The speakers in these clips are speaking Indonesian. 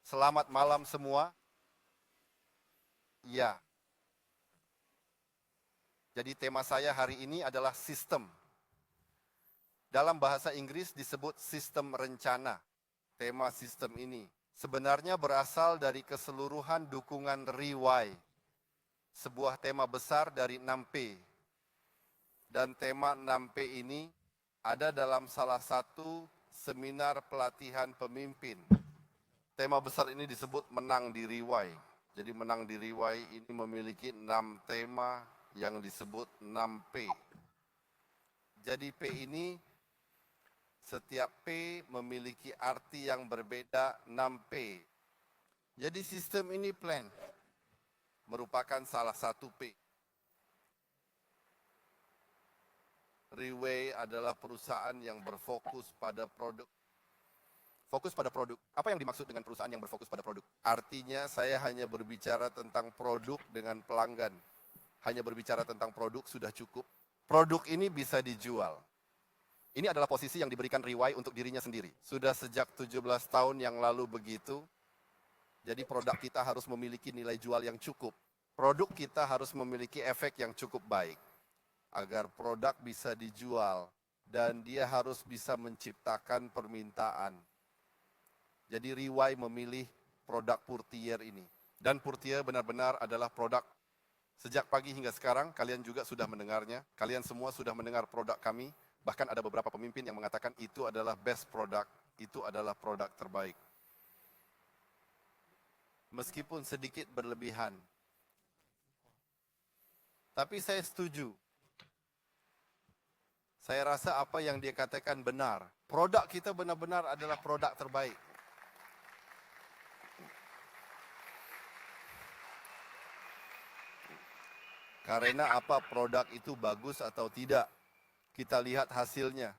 Selamat malam semua. Ya, jadi tema saya hari ini adalah sistem. Dalam bahasa Inggris disebut sistem rencana. Tema sistem ini sebenarnya berasal dari keseluruhan dukungan REWI, sebuah tema besar dari 6P. Dan tema 6P ini ada dalam salah satu seminar pelatihan pemimpin. Tema besar ini disebut menang di REWI. Jadi menang di REWI ini memiliki 6 tema yang disebut 6P. Jadi P ini, setiap P memiliki arti yang berbeda 6P. Jadi sistem ini plan merupakan salah satu P. REWI adalah perusahaan yang berfokus pada produk. Fokus pada produk. Apa yang dimaksud dengan perusahaan yang berfokus pada produk? Artinya saya hanya berbicara tentang produk dengan pelanggan. Hanya berbicara tentang produk sudah cukup. Produk ini bisa dijual. Ini adalah posisi yang diberikan REWI untuk dirinya sendiri. Sudah sejak 17 tahun yang lalu begitu. Jadi produk kita harus memiliki nilai jual yang cukup. Produk kita harus memiliki efek yang cukup baik. Agar produk bisa dijual dan dia harus bisa menciptakan permintaan. Jadi REWI memilih produk Purtier ini. Dan Purtier benar-benar adalah produk. Sejak pagi hingga sekarang, kalian juga sudah mendengarnya. Kalian semua sudah mendengar produk kami. Bahkan ada beberapa pemimpin yang mengatakan itu adalah best product, itu adalah produk terbaik. Meskipun sedikit berlebihan. Tapi saya setuju. Saya rasa apa yang dia katakan benar. Produk kita benar-benar adalah produk terbaik. Karena apa produk itu bagus atau tidak, kita lihat hasilnya.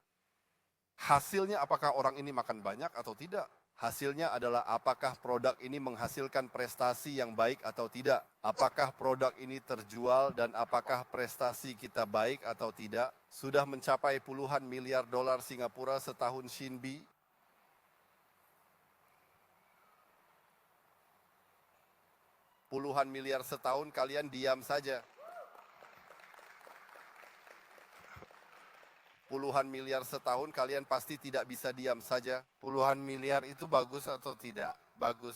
Hasilnya apakah orang ini makan banyak atau tidak? Hasilnya adalah apakah produk ini menghasilkan prestasi yang baik atau tidak? Apakah produk ini terjual dan apakah prestasi kita baik atau tidak? Sudah mencapai puluhan miliar dolar Singapura setahun Shinbi. Puluhan miliar setahun kalian diam saja. Puluhan miliar setahun kalian pasti tidak bisa diam saja. Puluhan miliar itu bagus atau tidak? Bagus.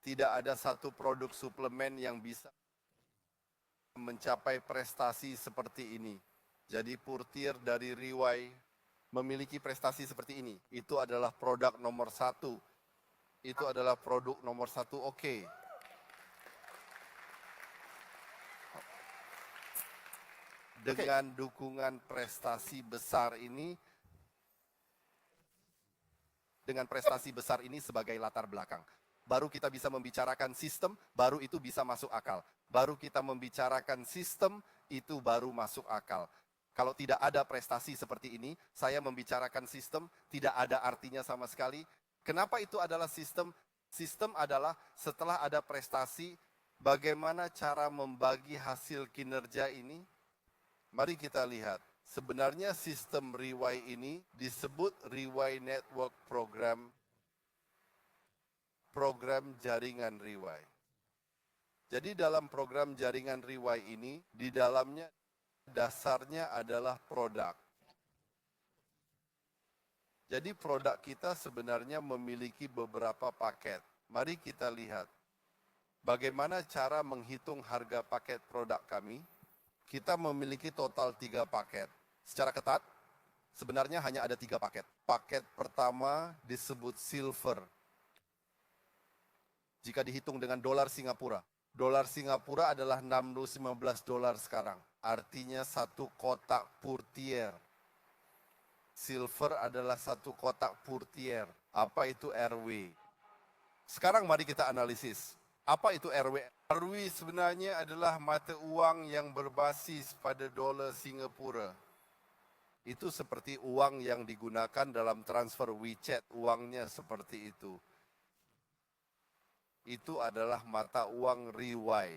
Tidak ada satu produk suplemen yang bisa mencapai prestasi seperti ini. Jadi Purtier dari REWI memiliki prestasi seperti ini. Itu adalah produk nomor satu. Itu adalah produk nomor satu, oke. Dengan dukungan prestasi besar ini, sebagai latar belakang. Baru kita bisa membicarakan sistem, baru itu bisa masuk akal. Baru kita membicarakan sistem, itu baru masuk akal. Kalau tidak ada prestasi seperti ini, saya membicarakan sistem, tidak ada artinya sama sekali. Kenapa itu adalah sistem? Sistem adalah setelah ada prestasi, bagaimana cara membagi hasil kinerja ini? Mari kita lihat. Sebenarnya sistem REWI ini disebut REWI Network Program jaringan REWI. Jadi dalam program jaringan REWI ini, di dalamnya dasarnya adalah produk. Jadi produk kita sebenarnya memiliki beberapa paket. Mari kita lihat. Bagaimana cara menghitung harga paket produk kami? Kita memiliki total 3 paket. Secara ketat, sebenarnya hanya ada 3 paket. Paket pertama disebut silver. Jika dihitung dengan dolar Singapura. Dolar Singapura adalah 615 dolar sekarang. Artinya satu kotak Purtier. Silver adalah satu kotak Purtier. Apa itu RW? Sekarang mari kita analisis. Apa itu RW? RW sebenarnya adalah mata uang yang berbasis pada dolar Singapura. Itu seperti uang yang digunakan dalam transfer WeChat, uangnya seperti itu. Itu adalah mata uang REWI.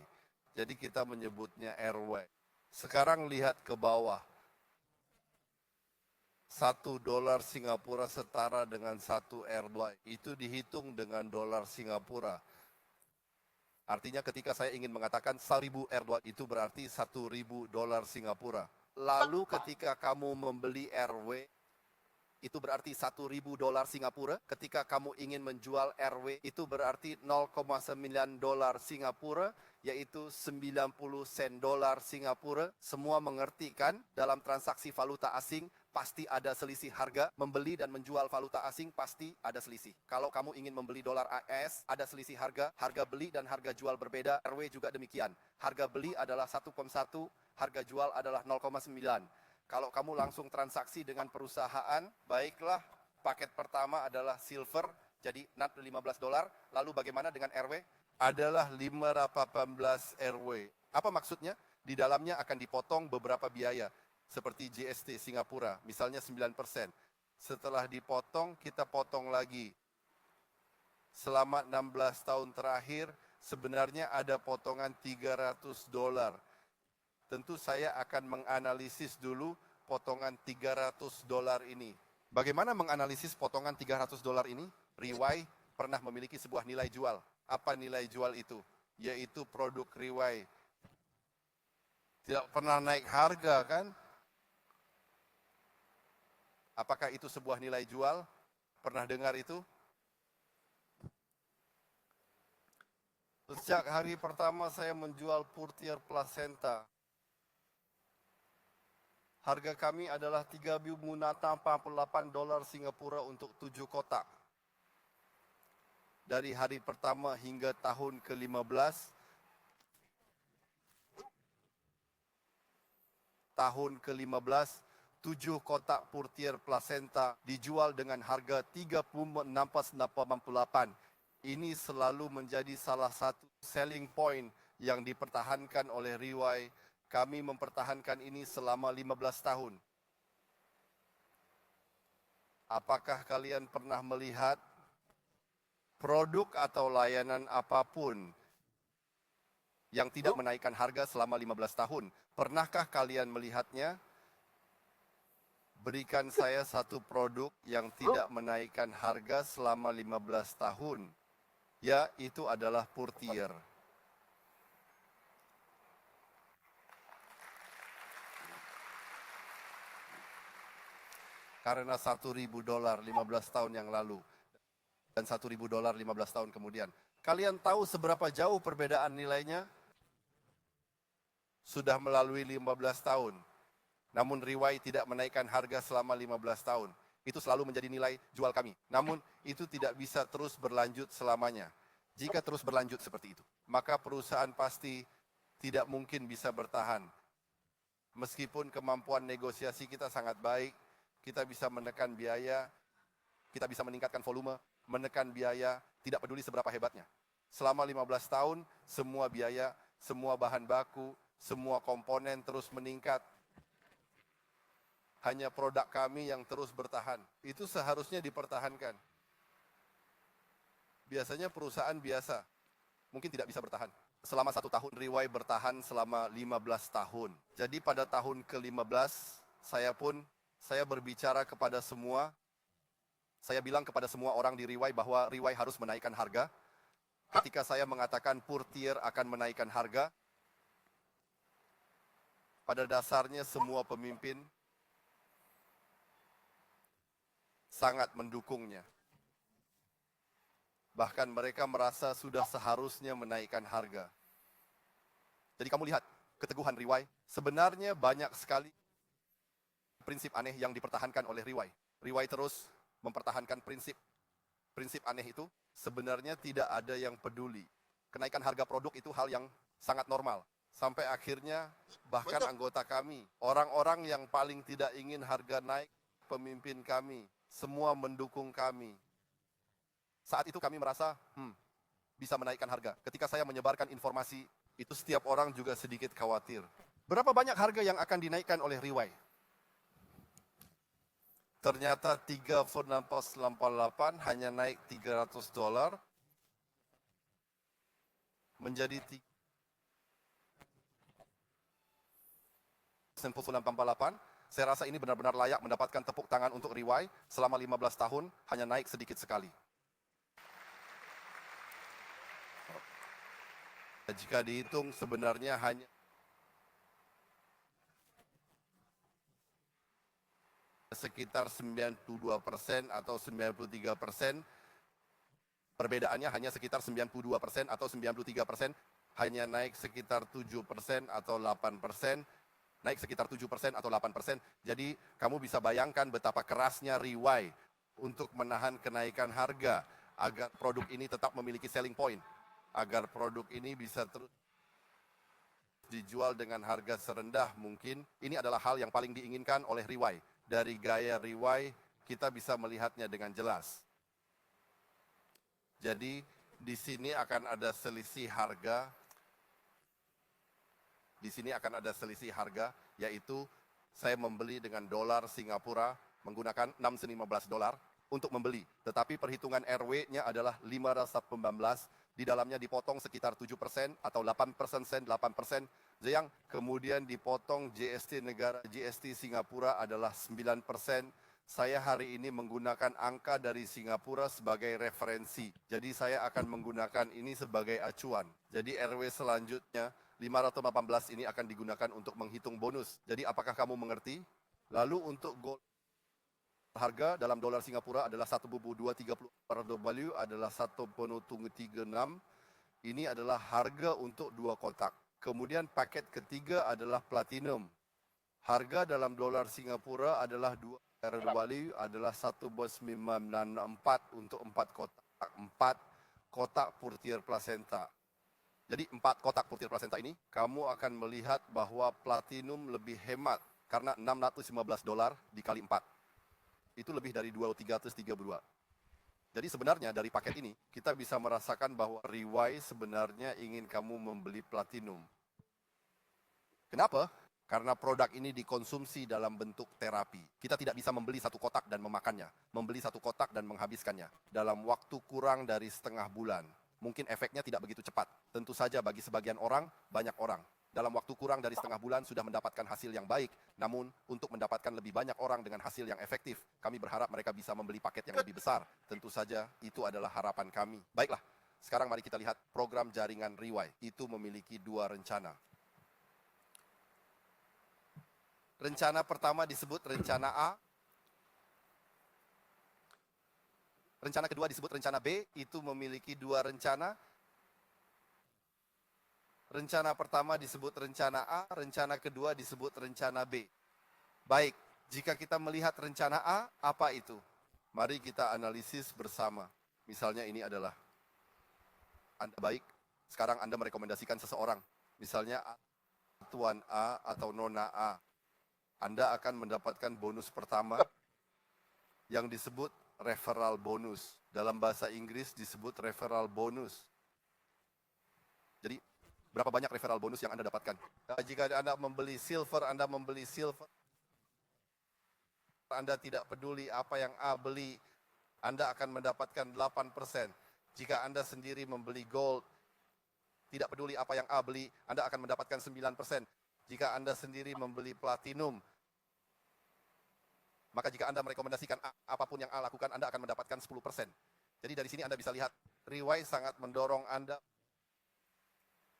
Jadi kita menyebutnya RW. Sekarang lihat ke bawah. $1 Singapura setara dengan 1 airline. Itu dihitung dengan dolar Singapura. Artinya ketika saya ingin mengatakan 1.000 airline itu berarti $1.000 Singapura. Lalu ketika kamu membeli RW, itu berarti $1.000 Singapura. Ketika kamu ingin menjual RW, itu berarti $0,9 Singapura, yaitu 90 sen dolar Singapura. Semua mengerti kan? Dalam transaksi valuta asing, pasti ada selisih harga. Membeli dan menjual valuta asing pasti ada selisih. Kalau kamu ingin membeli dolar AS, ada selisih harga. Harga beli dan harga jual berbeda. RW juga demikian. Harga beli adalah 1,1, harga jual adalah 0,9. Kalau kamu langsung transaksi dengan perusahaan, baiklah, paket pertama adalah silver, jadi NAD $15. Lalu bagaimana dengan RW? Adalah 518 RW. Apa maksudnya? Di dalamnya akan dipotong beberapa biaya, seperti GST Singapura, misalnya 9%. Setelah dipotong, kita potong lagi. Selama 16 tahun terakhir, sebenarnya ada potongan $300. Tentu saya akan menganalisis dulu potongan $300 ini. Bagaimana menganalisis potongan $300 ini? Riwai pernah memiliki sebuah nilai jual. Apa nilai jual itu? Yaitu produk Riwai. Tidak pernah naik harga kan? Apakah itu sebuah nilai jual? Pernah dengar itu? Sejak hari pertama saya menjual Purtier Placenta, harga kami adalah $3.048 Singapura untuk 7 kotak. Dari hari pertama hingga tahun ke-15, tahun ke-15, 7 kotak Purtier Placenta dijual dengan harga $36.88. Ini selalu menjadi salah satu selling point yang dipertahankan oleh Riwai. Kami mempertahankan ini selama 15 tahun. Apakah kalian pernah melihat produk atau layanan apapun yang tidak menaikkan harga selama 15 tahun? Pernahkah kalian melihatnya? Berikan saya satu produk yang tidak menaikkan harga selama 15 tahun. Ya, itu adalah Purtier. Karena $1.000 15 tahun yang lalu dan $1.000 15 tahun kemudian. Kalian tahu seberapa jauh perbedaan nilainya? Sudah melalui 15 tahun. Namun Riwai tidak menaikkan harga selama 15 tahun. Itu selalu menjadi nilai jual kami. Namun itu tidak bisa terus berlanjut selamanya. Jika terus berlanjut seperti itu, maka perusahaan pasti tidak mungkin bisa bertahan. Meskipun kemampuan negosiasi kita sangat baik, kita bisa menekan biaya, kita bisa meningkatkan volume, menekan biaya, tidak peduli seberapa hebatnya. Selama 15 tahun, semua biaya, semua bahan baku, semua komponen terus meningkat. Hanya produk kami yang terus bertahan. Itu seharusnya dipertahankan. Biasanya perusahaan biasa, mungkin tidak bisa bertahan. Selama 1 tahun, Riwai bertahan selama 15 tahun. Jadi pada tahun ke-15, saya berbicara kepada semua, saya bilang kepada semua orang di Riwai bahwa Riwai harus menaikkan harga. Ketika saya mengatakan Purtier akan menaikkan harga, pada dasarnya semua pemimpin sangat mendukungnya. Bahkan mereka merasa sudah seharusnya menaikkan harga. Jadi kamu lihat, keteguhan Riwai, sebenarnya banyak sekali prinsip aneh yang dipertahankan oleh Riwai. Riwai terus mempertahankan prinsip aneh itu, sebenarnya tidak ada yang peduli. Kenaikan harga produk itu hal yang sangat normal. Sampai akhirnya bahkan anggota kami, orang-orang yang paling tidak ingin harga naik, pemimpin kami, semua mendukung kami. Saat itu kami merasa, bisa menaikkan harga. Ketika saya menyebarkan informasi, itu setiap orang juga sedikit khawatir. Berapa banyak harga yang akan dinaikkan oleh Riwai? Ternyata 3.488 hanya naik $300 menjadi 9.988. Saya rasa ini benar-benar layak mendapatkan tepuk tangan untuk Riwai. Selama 15 tahun hanya naik sedikit sekali. Jika dihitung sebenarnya hanya sekitar 92% atau 93%, perbedaannya hanya sekitar 92% atau 93%, hanya naik sekitar 7% atau 8%, naik sekitar 7% atau 8%. Jadi kamu bisa bayangkan betapa kerasnya Riwai untuk menahan kenaikan harga agar produk ini tetap memiliki selling point, agar produk ini bisa terus dijual dengan harga serendah mungkin. Ini adalah hal yang paling diinginkan oleh Riwai. Dari gaya Riwai kita bisa melihatnya dengan jelas. Jadi di sini akan ada selisih harga. Di sini akan ada selisih harga, yaitu saya membeli dengan dolar Singapura menggunakan 615 dolar untuk membeli. Tetapi perhitungan RW-nya adalah 519, di dalamnya dipotong sekitar 7% atau 8% sen, 8%. Yang kemudian dipotong GST negara, GST Singapura adalah 9%. Saya hari ini menggunakan angka dari Singapura sebagai referensi. Jadi saya akan menggunakan ini sebagai acuan. Jadi RW selanjutnya 518 ini akan digunakan untuk menghitung bonus. Jadi apakah kamu mengerti? Lalu untuk gold harga dalam dolar Singapura adalah 1.230 per value adalah 1.36. Ini adalah harga untuk 2 kotak. Kemudian paket ketiga adalah platinum. Harga dalam dolar Singapura adalah 2 value adalah 1.964 untuk 4 kotak. 4 kotak Purtier Placenta. Jadi 4 kotak Purtier Placenta ini, kamu akan melihat bahwa platinum lebih hemat karena 615 dolar dikali 4. Itu lebih dari 332. Jadi sebenarnya dari paket ini, kita bisa merasakan bahwa Riwai sebenarnya ingin kamu membeli platinum. Kenapa? Karena produk ini dikonsumsi dalam bentuk terapi. Kita tidak bisa membeli 1 kotak dan memakannya. Membeli 1 kotak dan menghabiskannya. Dalam waktu kurang dari setengah bulan. Mungkin efeknya tidak begitu cepat. Tentu saja bagi sebagian orang, banyak orang. Dalam waktu kurang dari setengah bulan sudah mendapatkan hasil yang baik. Namun, untuk mendapatkan lebih banyak orang dengan hasil yang efektif, kami berharap mereka bisa membeli paket yang lebih besar. Tentu saja, itu adalah harapan kami. Baiklah, sekarang mari kita lihat program jaringan Riwai. Itu memiliki 2 rencana. Rencana pertama disebut rencana A. Rencana kedua disebut rencana B. Itu memiliki 2 rencana. Rencana pertama disebut rencana A, rencana kedua disebut rencana B. Baik, jika kita melihat rencana A, apa itu? Mari kita analisis bersama. Misalnya ini adalah Anda baik, sekarang Anda merekomendasikan seseorang. Misalnya Tuan A atau Nona A. Anda akan mendapatkan bonus pertama yang disebut referral bonus. Dalam bahasa Inggris disebut referral bonus. Jadi, berapa banyak referral bonus yang Anda dapatkan? Jika Anda membeli silver, Anda tidak peduli apa yang A beli, Anda akan mendapatkan 8%. Jika Anda sendiri membeli gold, tidak peduli apa yang A beli, Anda akan mendapatkan 9%. Jika Anda sendiri membeli platinum, maka jika Anda merekomendasikan A, apapun yang A lakukan, Anda akan mendapatkan 10%. Jadi dari sini Anda bisa lihat, Riwai sangat mendorong Anda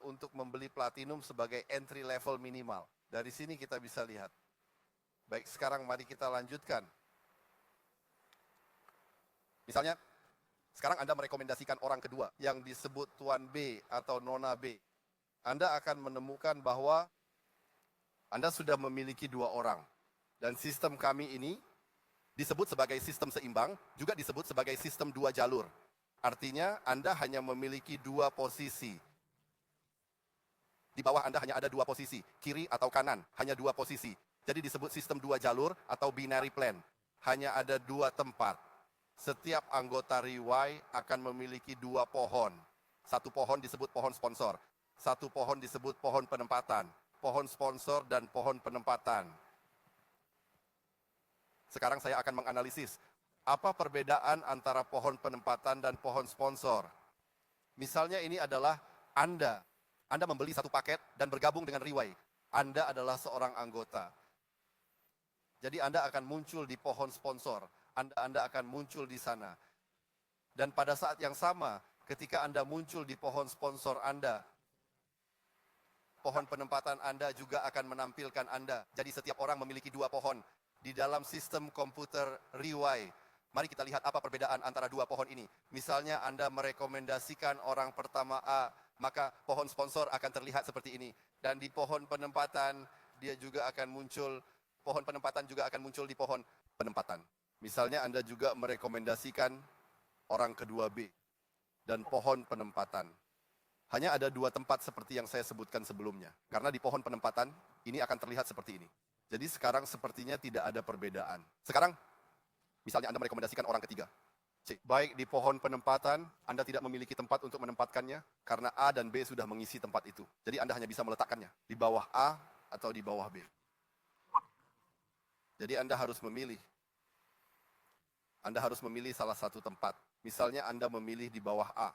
untuk membeli platinum sebagai entry level minimal. Dari sini kita bisa lihat. Baik, sekarang mari kita lanjutkan. Misalnya, sekarang Anda merekomendasikan orang kedua yang disebut Tuan B atau Nona B. Anda akan menemukan bahwa Anda sudah memiliki 2 orang. Dan sistem kami ini disebut sebagai sistem seimbang, juga disebut sebagai sistem 2 jalur. Artinya Anda hanya memiliki 2 posisi. Di bawah Anda hanya ada 2 posisi, kiri atau kanan, hanya 2 posisi. Jadi disebut sistem 2 jalur atau binary plan. Hanya ada 2 tempat. Setiap anggota Riwai akan memiliki 2 pohon. 1 pohon disebut pohon sponsor. 1 pohon disebut pohon penempatan. Pohon sponsor dan pohon penempatan. Sekarang saya akan menganalisis apa perbedaan antara pohon penempatan dan pohon sponsor. Misalnya ini adalah Anda membeli 1 paket dan bergabung dengan Riwai. Anda adalah seorang anggota. Jadi Anda akan muncul di pohon sponsor, Anda akan muncul di sana. Dan pada saat yang sama, ketika Anda muncul di pohon sponsor Anda, pohon penempatan Anda juga akan menampilkan Anda. Jadi setiap orang memiliki dua pohon. Di dalam sistem komputer Riwai, mari kita lihat apa perbedaan antara dua pohon ini. Misalnya Anda merekomendasikan orang pertama A, maka pohon sponsor akan terlihat seperti ini. Dan di pohon penempatan, dia juga akan muncul, pohon penempatan juga akan muncul di pohon penempatan. Misalnya Anda juga merekomendasikan orang kedua B dan pohon penempatan. Hanya ada dua tempat seperti yang saya sebutkan sebelumnya. Karena di pohon penempatan, ini akan terlihat seperti ini. Jadi sekarang sepertinya tidak ada perbedaan. Sekarang, misalnya Anda merekomendasikan orang ketiga. C. Baik di pohon penempatan, Anda tidak memiliki tempat untuk menempatkannya, karena A dan B sudah mengisi tempat itu. Jadi Anda hanya bisa meletakkannya di bawah A atau di bawah B. Jadi Anda harus memilih. Anda harus memilih salah satu tempat. Misalnya Anda memilih di bawah A.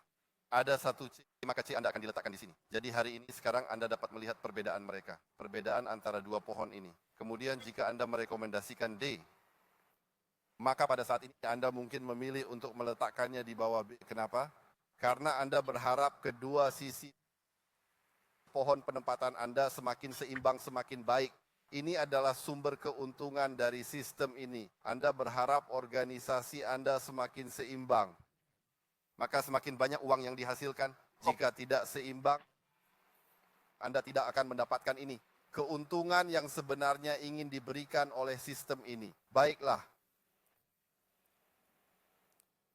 Ada satu C, maka C Anda akan diletakkan di sini. Jadi hari ini sekarang Anda dapat melihat perbedaan mereka. Perbedaan antara dua pohon ini. Kemudian jika Anda merekomendasikan D, maka pada saat ini Anda mungkin memilih untuk meletakkannya di bawah B. Kenapa? Karena Anda berharap kedua sisi pohon penempatan Anda semakin seimbang, semakin baik. Ini adalah sumber keuntungan dari sistem ini. Anda berharap organisasi Anda semakin seimbang. Maka semakin banyak uang yang dihasilkan. Jika tidak seimbang, Anda tidak akan mendapatkan ini. Keuntungan yang sebenarnya ingin diberikan oleh sistem ini. Baiklah.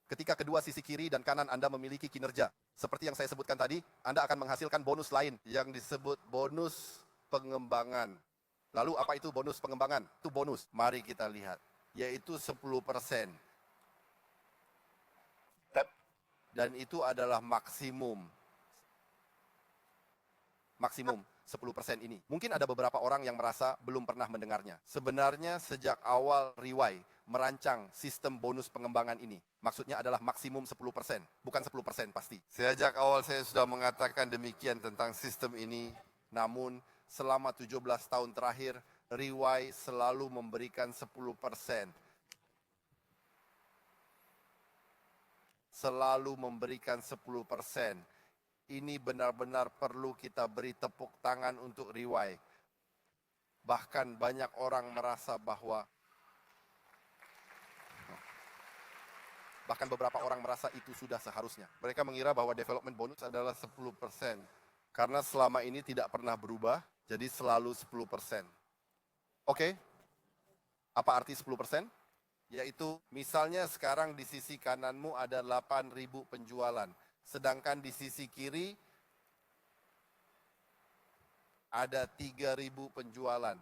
Ketika kedua sisi kiri dan kanan Anda memiliki kinerja. Seperti yang saya sebutkan tadi, Anda akan menghasilkan bonus lain yang disebut bonus pengembangan. Lalu apa itu bonus pengembangan? Itu bonus. Mari kita lihat. Yaitu 10%. Dan itu adalah maksimum 10% ini. Mungkin ada beberapa orang yang merasa belum pernah mendengarnya. Sebenarnya sejak awal Riwai merancang sistem bonus pengembangan ini, maksudnya adalah maksimum 10%, bukan 10% pasti. Sejak awal saya sudah mengatakan demikian tentang sistem ini, namun selama 17 tahun terakhir, Riwai selalu memberikan 10%. Selalu memberikan 10%. Ini benar-benar perlu kita beri tepuk tangan untuk Riwai. Bahkan banyak orang merasa bahwa, bahkan beberapa orang merasa itu sudah seharusnya. Mereka mengira bahwa development bonus adalah 10%. Karena selama ini tidak pernah berubah, jadi selalu 10%. Oke, apa arti 10%? Yaitu misalnya sekarang di sisi kananmu ada 8.000 penjualan. Sedangkan di sisi kiri ada 3.000 penjualan.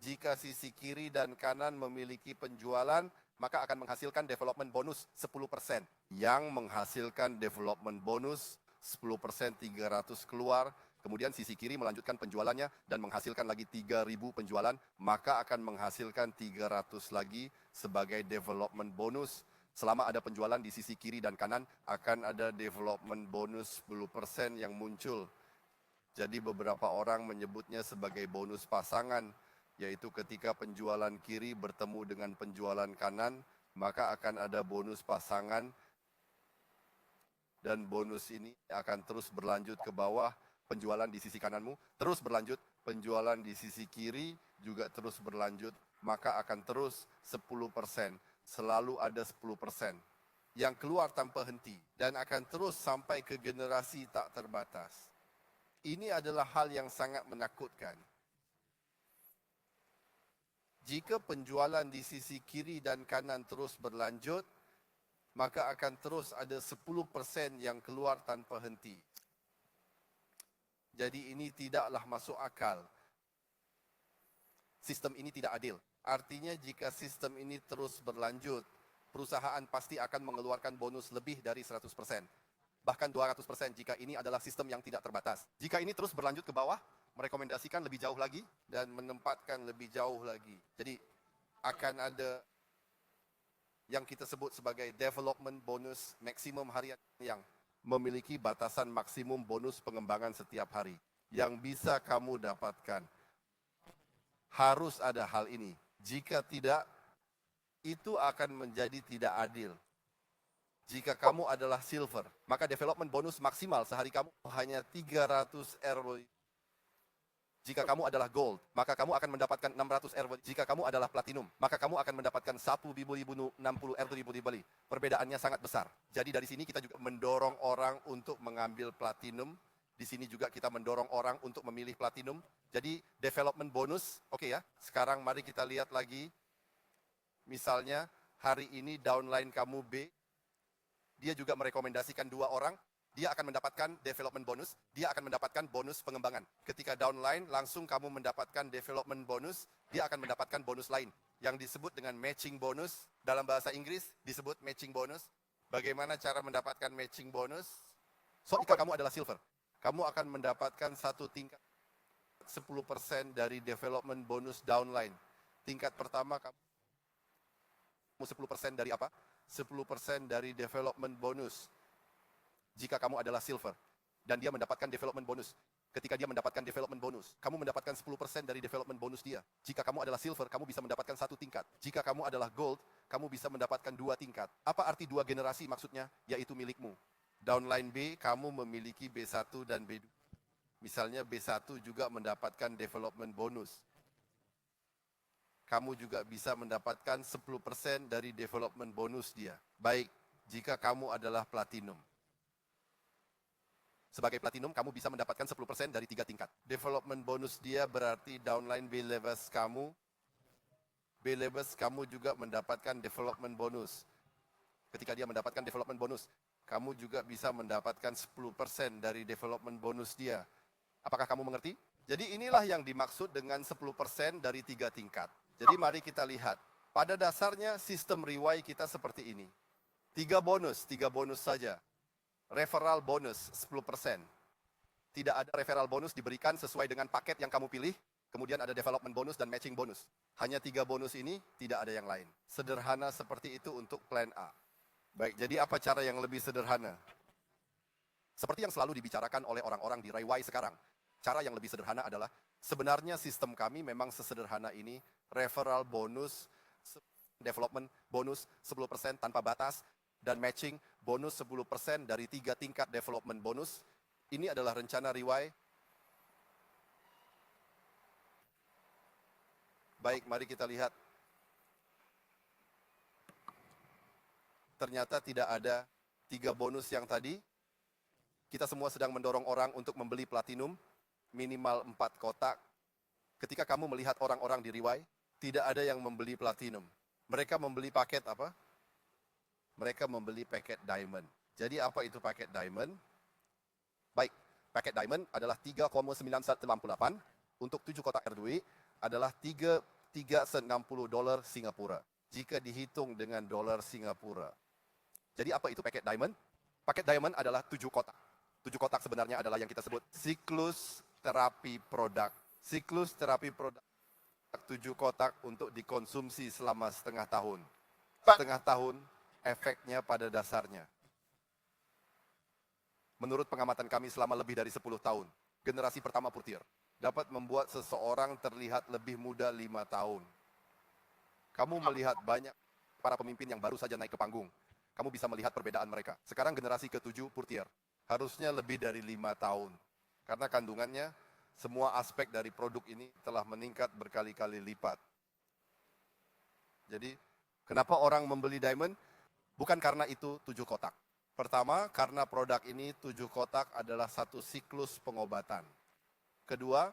Jika sisi kiri dan kanan memiliki penjualan, maka akan menghasilkan development bonus 10%. Yang menghasilkan development bonus 10% 300 keluar, kemudian sisi kiri melanjutkan penjualannya dan menghasilkan lagi 3.000 penjualan, maka akan menghasilkan 300 lagi sebagai development bonus. Selama ada penjualan di sisi kiri dan kanan, akan ada development bonus 10% yang muncul. Jadi beberapa orang menyebutnya sebagai bonus pasangan, yaitu ketika penjualan kiri bertemu dengan penjualan kanan, maka akan ada bonus pasangan. Dan bonus ini akan terus berlanjut ke bawah, penjualan di sisi kananmu terus berlanjut, penjualan di sisi kiri juga terus berlanjut, maka akan terus 10%, selalu ada 10% yang keluar tanpa henti dan akan terus sampai ke generasi tak terbatas. Ini adalah hal yang sangat menakutkan. Jika penjualan di sisi kiri dan kanan terus berlanjut, maka akan terus ada 10% yang keluar tanpa henti. Jadi ini tidaklah masuk akal. Sistem ini tidak adil. Artinya jika sistem ini terus berlanjut, perusahaan pasti akan mengeluarkan bonus lebih dari 100%. Bahkan 200% jika ini adalah sistem yang tidak terbatas. Jika ini terus berlanjut ke bawah, merekomendasikan lebih jauh lagi dan menempatkan lebih jauh lagi. Jadi akan ada yang kita sebut sebagai development bonus maksimum harian yang memiliki batasan maksimum bonus pengembangan setiap hari yang bisa kamu dapatkan. Harus ada hal ini. Jika tidak, itu akan menjadi tidak adil. Jika kamu adalah silver, maka development bonus maksimal sehari kamu hanya 300 RW. Jika kamu adalah gold, maka kamu akan mendapatkan 600 RW. Jika kamu adalah platinum, maka kamu akan mendapatkan 1.060 RW. Perbedaannya sangat besar. Jadi dari sini kita juga mendorong orang untuk mengambil platinum. Di sini juga kita mendorong orang untuk memilih platinum. Jadi development bonus, oke ya. Sekarang mari kita lihat lagi. Misalnya hari ini downline kamu B, dia juga merekomendasikan 2 orang, dia akan mendapatkan development bonus, dia akan mendapatkan bonus pengembangan. Ketika downline, langsung kamu mendapatkan development bonus, dia akan mendapatkan bonus lain, yang disebut dengan matching bonus. Dalam bahasa Inggris, disebut matching bonus. Bagaimana cara mendapatkan matching bonus? So, jika kamu adalah silver, kamu akan mendapatkan satu tingkat 10% dari development bonus downline. Tingkat pertama, kamu 10% dari apa? 10% dari development bonus. Jika kamu adalah silver, dan dia mendapatkan development bonus. Ketika dia mendapatkan development bonus, kamu mendapatkan 10% dari development bonus dia. Jika kamu adalah silver, kamu bisa mendapatkan 1 tingkat. Jika kamu adalah gold, kamu bisa mendapatkan 2 tingkat. Apa arti 2 generasi maksudnya? Yaitu milikmu. Downline B, kamu memiliki B1 dan B2. Misalnya B1 juga mendapatkan development bonus. Kamu juga bisa mendapatkan 10% dari development bonus dia. Baik, jika kamu adalah platinum. Sebagai platinum, kamu bisa mendapatkan 10% dari 3 tingkat. Development bonus dia berarti downline B-levels kamu. B-levels kamu juga mendapatkan development bonus. Ketika dia mendapatkan development bonus, kamu juga bisa mendapatkan 10% dari development bonus dia. Apakah kamu mengerti? Jadi inilah yang dimaksud dengan 10% dari 3 tingkat. Jadi mari kita lihat. Pada dasarnya sistem reward kita seperti ini. 3 bonus saja. Referral bonus 10%. Tidak ada referral bonus diberikan sesuai dengan paket yang kamu pilih. Kemudian ada development bonus dan matching bonus. Hanya 3 bonus ini, tidak ada yang lain. Sederhana seperti itu untuk plan A. Baik, jadi apa cara yang lebih sederhana? Seperti yang selalu dibicarakan oleh orang-orang di Rewai sekarang. Cara yang lebih sederhana adalah, sebenarnya sistem kami memang sesederhana ini. Referral bonus, development bonus 10% tanpa batas, dan matching bonus 10% dari 3 tingkat development bonus. Ini adalah rencana Rewai. Baik, mari kita lihat. Ternyata tidak ada 3 bonus yang tadi. Kita semua sedang mendorong orang untuk membeli platinum, minimal 4 kotak. Ketika kamu melihat orang-orang di Rewai, tidak ada yang membeli platinum. Mereka membeli paket apa? Mereka membeli paket diamond. Jadi apa itu paket diamond? Baik, paket diamond adalah 3,9188 untuk 7 kotak RW adalah 360 dolar Singapura. Jika dihitung dengan dolar Singapura. Jadi apa itu paket diamond? Paket diamond adalah 7 kotak. 7 kotak sebenarnya adalah yang kita sebut siklus terapi produk. Siklus terapi produk 7 kotak untuk dikonsumsi selama setengah tahun. Setengah tahun efeknya pada dasarnya. Menurut pengamatan kami selama lebih dari 10 tahun, generasi pertama Purtier dapat membuat seseorang terlihat lebih muda 5 tahun. Kamu melihat banyak para pemimpin yang baru saja naik ke panggung. Kamu bisa melihat perbedaan mereka. Sekarang generasi ke-7 Purtier harusnya lebih dari 5 tahun. Karena kandungannya, semua aspek dari produk ini telah meningkat berkali-kali lipat. Jadi, kenapa orang membeli diamond? Bukan karena itu 7 kotak. Pertama, karena produk ini 7 kotak adalah satu siklus pengobatan. Kedua,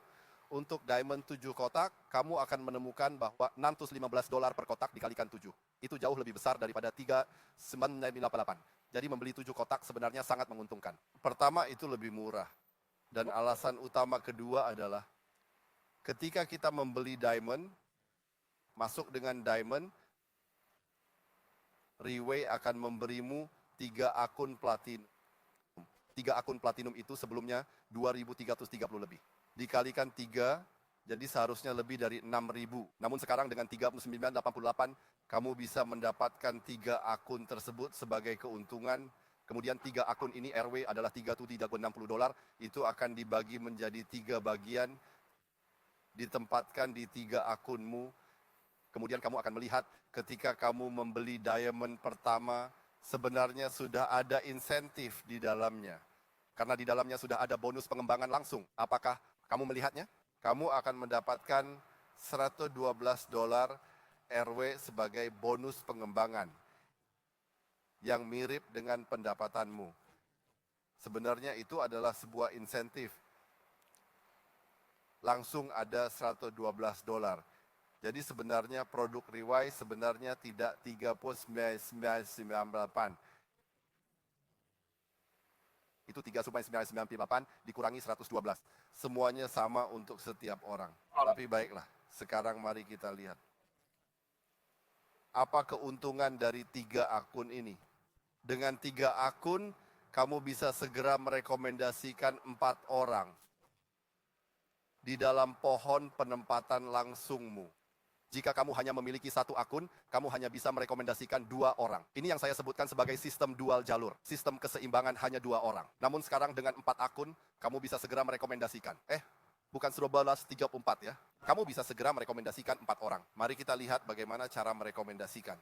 untuk diamond 7 kotak, kamu akan menemukan bahwa 615 dolar per kotak dikalikan 7. Itu jauh lebih besar daripada 3,988. Jadi membeli 7 kotak sebenarnya sangat menguntungkan. Pertama, itu lebih murah. Dan alasan utama kedua adalah, ketika kita membeli diamond, masuk dengan diamond, Reway akan memberimu 3 akun platinum. 3 akun platinum itu sebelumnya 2.330 lebih. Dikalikan 3, jadi seharusnya lebih dari 6.000. Namun sekarang dengan 39.88, kamu bisa mendapatkan 3 akun tersebut sebagai keuntungan. Kemudian 3 akun ini RW adalah 360 dolar. Itu akan dibagi menjadi 3 bagian. Ditempatkan di 3 akunmu. Kemudian kamu akan melihat ketika kamu membeli diamond pertama, sebenarnya sudah ada insentif di dalamnya. Karena di dalamnya sudah ada bonus pengembangan langsung. Apakah kamu melihatnya? Kamu akan mendapatkan $112 RW sebagai bonus pengembangan yang mirip dengan pendapatanmu. Sebenarnya itu adalah sebuah insentif. Langsung ada $112. Jadi sebenarnya produk Riwai sebenarnya tidak 39,998. Itu 3,998 dikurangi 112. Semuanya sama untuk setiap orang. Tapi baiklah, sekarang mari kita lihat. Apa keuntungan dari 3 akun ini? Dengan 3 akun, kamu bisa segera merekomendasikan 4 orang di dalam pohon penempatan langsungmu. Jika kamu hanya memiliki 1 akun, kamu hanya bisa merekomendasikan 2 orang. Ini yang saya sebutkan sebagai sistem dual jalur. Sistem keseimbangan hanya 2 orang. Namun sekarang dengan 4 akun, kamu bisa segera merekomendasikan. Bukan 1234 ya. Kamu bisa segera merekomendasikan 4 orang. Mari kita lihat bagaimana cara merekomendasikan.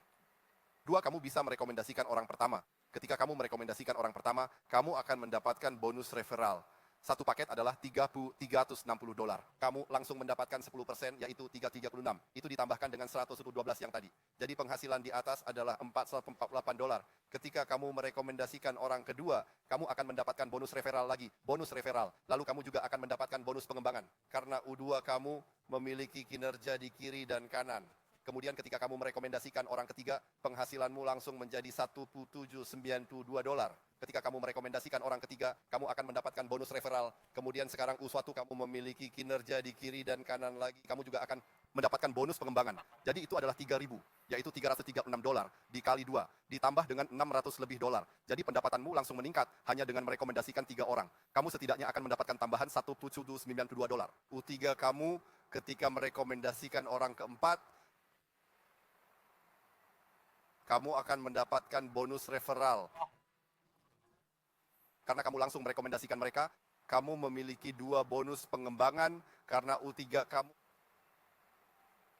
2, kamu bisa merekomendasikan orang pertama. Ketika kamu merekomendasikan orang pertama, kamu akan mendapatkan bonus referral. 1 paket adalah $360. Kamu langsung mendapatkan 10%, yaitu 336. Itu ditambahkan dengan 112 yang tadi. Jadi penghasilan di atas adalah $448. Ketika kamu merekomendasikan orang kedua, kamu akan mendapatkan bonus referral lagi. Bonus referral. Lalu kamu juga akan mendapatkan bonus pengembangan. Karena U2 kamu memiliki kinerja di kiri dan kanan. Kemudian ketika kamu merekomendasikan orang ketiga, penghasilanmu langsung menjadi $1,792. Ketika kamu merekomendasikan orang ketiga, kamu akan mendapatkan bonus referral. Kemudian sekarang U1 kamu memiliki kinerja di kiri dan kanan lagi, kamu juga akan mendapatkan bonus pengembangan. Jadi itu adalah 3.000, yaitu $336 dikali 2, ditambah dengan $600 lebih. Jadi pendapatanmu langsung meningkat hanya dengan merekomendasikan 3 orang. Kamu setidaknya akan mendapatkan tambahan $1,792. U3 kamu ketika merekomendasikan orang keempat, kamu akan mendapatkan bonus referral. Karena kamu langsung merekomendasikan mereka, kamu memiliki 2 bonus pengembangan karena U3 kamu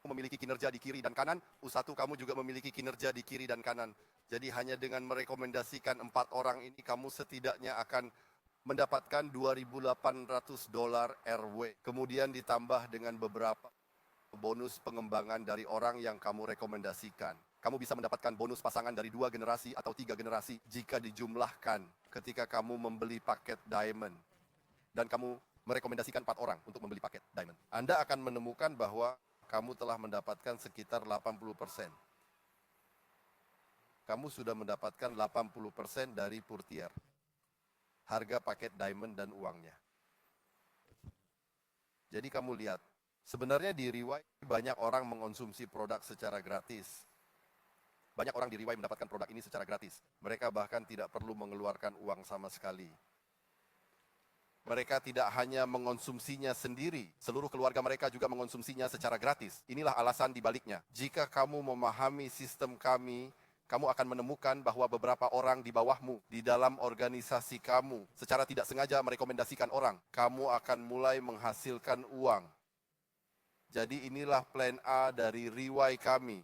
memiliki kinerja di kiri dan kanan, U1 kamu juga memiliki kinerja di kiri dan kanan. Jadi hanya dengan merekomendasikan 4 orang ini, kamu setidaknya akan mendapatkan $2.800 RW. Kemudian ditambah dengan beberapa bonus pengembangan dari orang yang kamu rekomendasikan. Kamu bisa mendapatkan bonus pasangan dari 2 generasi atau 3 generasi jika dijumlahkan ketika kamu membeli paket diamond. Dan kamu merekomendasikan 4 orang untuk membeli paket diamond. Anda akan menemukan bahwa kamu telah mendapatkan sekitar 80%. Kamu sudah mendapatkan 80% dari Purtier. Harga paket diamond dan uangnya. Jadi kamu lihat, sebenarnya di Riwai banyak orang mengonsumsi produk secara gratis. Banyak orang di Riwai mendapatkan produk ini secara gratis. Mereka bahkan tidak perlu mengeluarkan uang sama sekali. Mereka tidak hanya mengonsumsinya sendiri, seluruh keluarga mereka juga mengonsumsinya secara gratis. Inilah alasan dibaliknya. Jika kamu memahami sistem kami, kamu akan menemukan bahwa beberapa orang di bawahmu, di dalam organisasi kamu, secara tidak sengaja merekomendasikan orang. Kamu akan mulai menghasilkan uang. Jadi inilah plan A dari Riwai kami.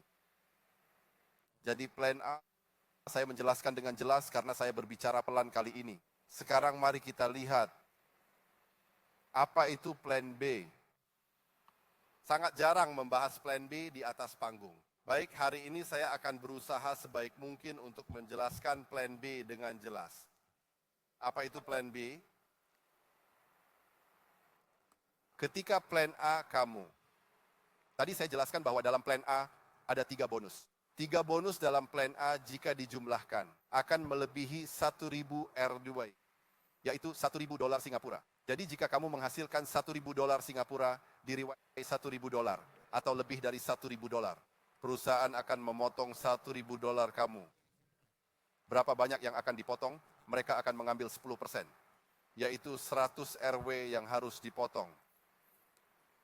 Jadi plan A, saya menjelaskan dengan jelas karena saya berbicara pelan kali ini. Sekarang mari kita lihat, apa itu plan B? Sangat jarang membahas plan B di atas panggung. Baik, hari ini saya akan berusaha sebaik mungkin untuk menjelaskan plan B dengan jelas. Apa itu plan B? Ketika plan A kamu, tadi saya jelaskan bahwa dalam plan A ada 3 bonus. 3 bonus dalam plan A jika dijumlahkan akan melebihi 1.000 RW, yaitu $1.000 Singapura. Jadi jika kamu menghasilkan $1.000 Singapura di Riwai $1.000 atau lebih dari $1.000, perusahaan akan memotong $1.000 kamu. Berapa banyak yang akan dipotong? Mereka akan mengambil 10%, yaitu 100 RW yang harus dipotong.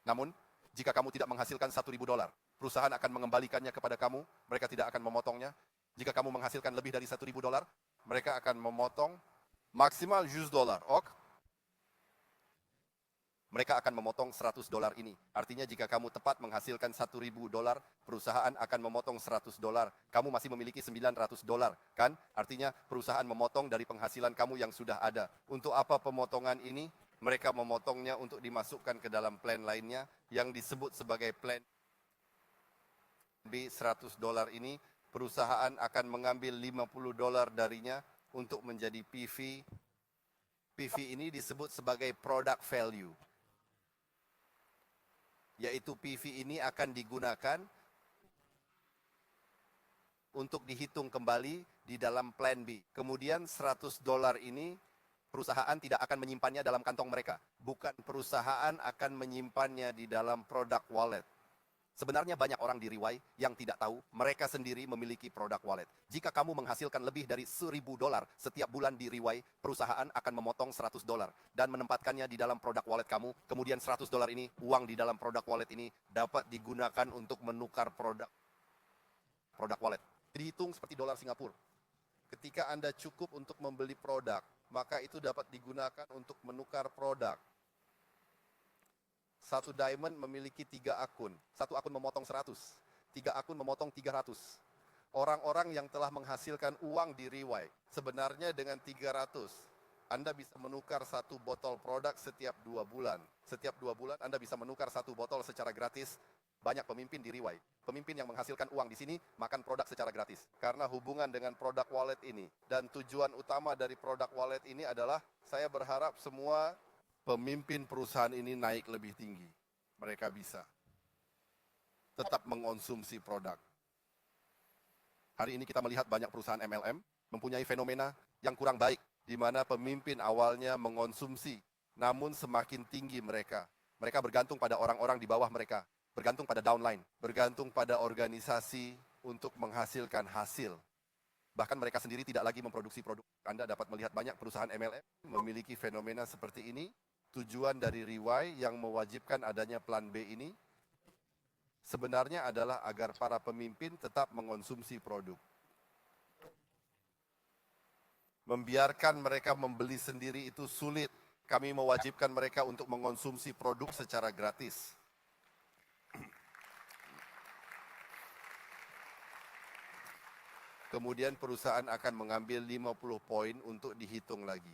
Namun, jika kamu tidak menghasilkan $1.000, perusahaan akan mengembalikannya kepada kamu, mereka tidak akan memotongnya. Jika kamu menghasilkan lebih dari $1.000, mereka akan memotong maksimal $100. Ok? mereka akan memotong $100 ini. Artinya jika kamu tepat menghasilkan $1.000, perusahaan akan memotong $100. Kamu masih memiliki $900, kan? Artinya perusahaan memotong dari penghasilan kamu yang sudah ada. Untuk apa pemotongan ini? Mereka memotongnya untuk dimasukkan ke dalam plan lainnya yang disebut sebagai plan B. $100 ini, perusahaan akan mengambil $50 darinya untuk menjadi PV. PV ini disebut sebagai product value. Yaitu PV ini akan digunakan untuk dihitung kembali di dalam plan B. Kemudian $100 ini perusahaan tidak akan menyimpannya dalam kantong mereka. Bukan, perusahaan akan menyimpannya di dalam product wallet. Sebenarnya banyak orang di Riwai yang tidak tahu mereka sendiri memiliki produk wallet. Jika kamu menghasilkan lebih dari $1.000 setiap bulan di Riwai, perusahaan akan memotong $100 dan menempatkannya di dalam produk wallet kamu. Kemudian $100 ini, uang di dalam produk wallet ini dapat digunakan untuk menukar produk wallet. Dihitung seperti dolar Singapura. Ketika Anda cukup untuk membeli produk, maka itu dapat digunakan untuk menukar produk. Satu diamond memiliki 3 akun. Satu akun memotong 100. 3 akun memotong 300. Orang-orang yang telah menghasilkan uang di Riwai, sebenarnya dengan 300, Anda bisa menukar satu botol produk setiap 2 bulan. Setiap 2 bulan Anda bisa menukar satu botol secara gratis. Banyak pemimpin di Riwai. Pemimpin yang menghasilkan uang di sini makan produk secara gratis. Karena hubungan dengan produk wallet ini. Dan tujuan utama dari produk wallet ini adalah saya berharap semua pemimpin perusahaan ini naik lebih tinggi. Mereka bisa tetap mengonsumsi produk. Hari ini kita melihat banyak perusahaan MLM mempunyai fenomena yang kurang baik, di mana pemimpin awalnya mengonsumsi, namun semakin tinggi mereka. Mereka bergantung pada orang-orang di bawah mereka, bergantung pada downline, bergantung pada organisasi untuk menghasilkan hasil. Bahkan mereka sendiri tidak lagi memproduksi produk. Anda dapat melihat banyak perusahaan MLM memiliki fenomena seperti ini. Tujuan dari Riwai yang mewajibkan adanya plan B ini sebenarnya adalah agar para pemimpin tetap mengonsumsi produk. Membiarkan mereka membeli sendiri itu sulit. Kami mewajibkan mereka untuk mengonsumsi produk secara gratis. Kemudian perusahaan akan mengambil 50 poin untuk dihitung lagi.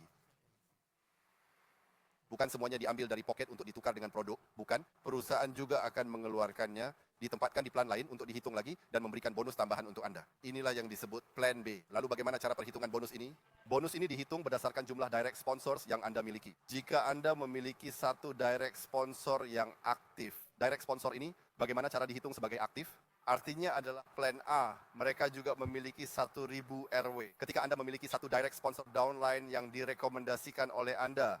Bukan semuanya diambil dari pocket untuk ditukar dengan produk, bukan. Perusahaan juga akan mengeluarkannya, ditempatkan di plan lain untuk dihitung lagi dan memberikan bonus tambahan untuk Anda. Inilah yang disebut plan B. Lalu bagaimana cara perhitungan bonus ini? Bonus ini dihitung berdasarkan jumlah direct sponsors yang Anda miliki. Jika Anda memiliki satu direct sponsor yang aktif, direct sponsor ini bagaimana cara dihitung sebagai aktif? Artinya adalah plan A, mereka juga memiliki 1.000 RW. Ketika Anda memiliki satu direct sponsor downline yang direkomendasikan oleh Anda,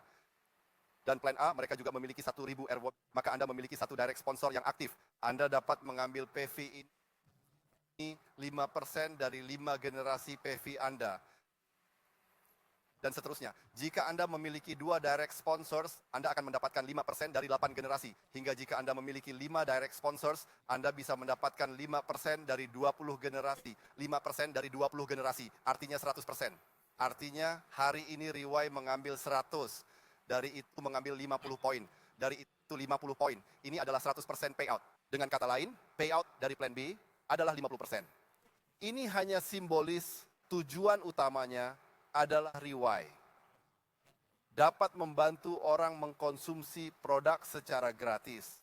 dan plan A, mereka juga memiliki 1.000 RW, maka Anda memiliki satu direct sponsor yang aktif. Anda dapat mengambil PV ini 5% dari 5 generasi PV Anda. Dan seterusnya. Jika Anda memiliki 2 direct sponsors, Anda akan mendapatkan 5% dari 8 generasi. Hingga jika Anda memiliki 5 direct sponsors, Anda bisa mendapatkan 5% dari 20 generasi. 5% dari 20 generasi, artinya 100%. Artinya hari ini Riwai mengambil 100. Dari itu mengambil 50 poin. Dari itu 50 poin. Ini adalah 100% payout. Dengan kata lain, payout dari plan B adalah 50%. Ini hanya simbolis, tujuan utamanya adalah Riwai. Dapat membantu orang mengkonsumsi produk secara gratis.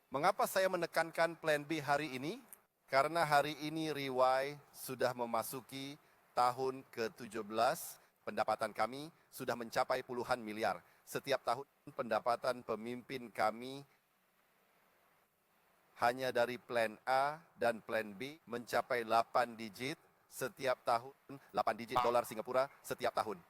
Mengapa saya menekankan plan B hari ini? Karena hari ini Riwai sudah memasuki tahun ke-17. Pendapatan kami sudah mencapai puluhan miliar. Setiap tahun pendapatan pemimpin kami hanya dari plan A dan plan B mencapai 8 digit setiap tahun, 8 digit dolar Singapura setiap tahun.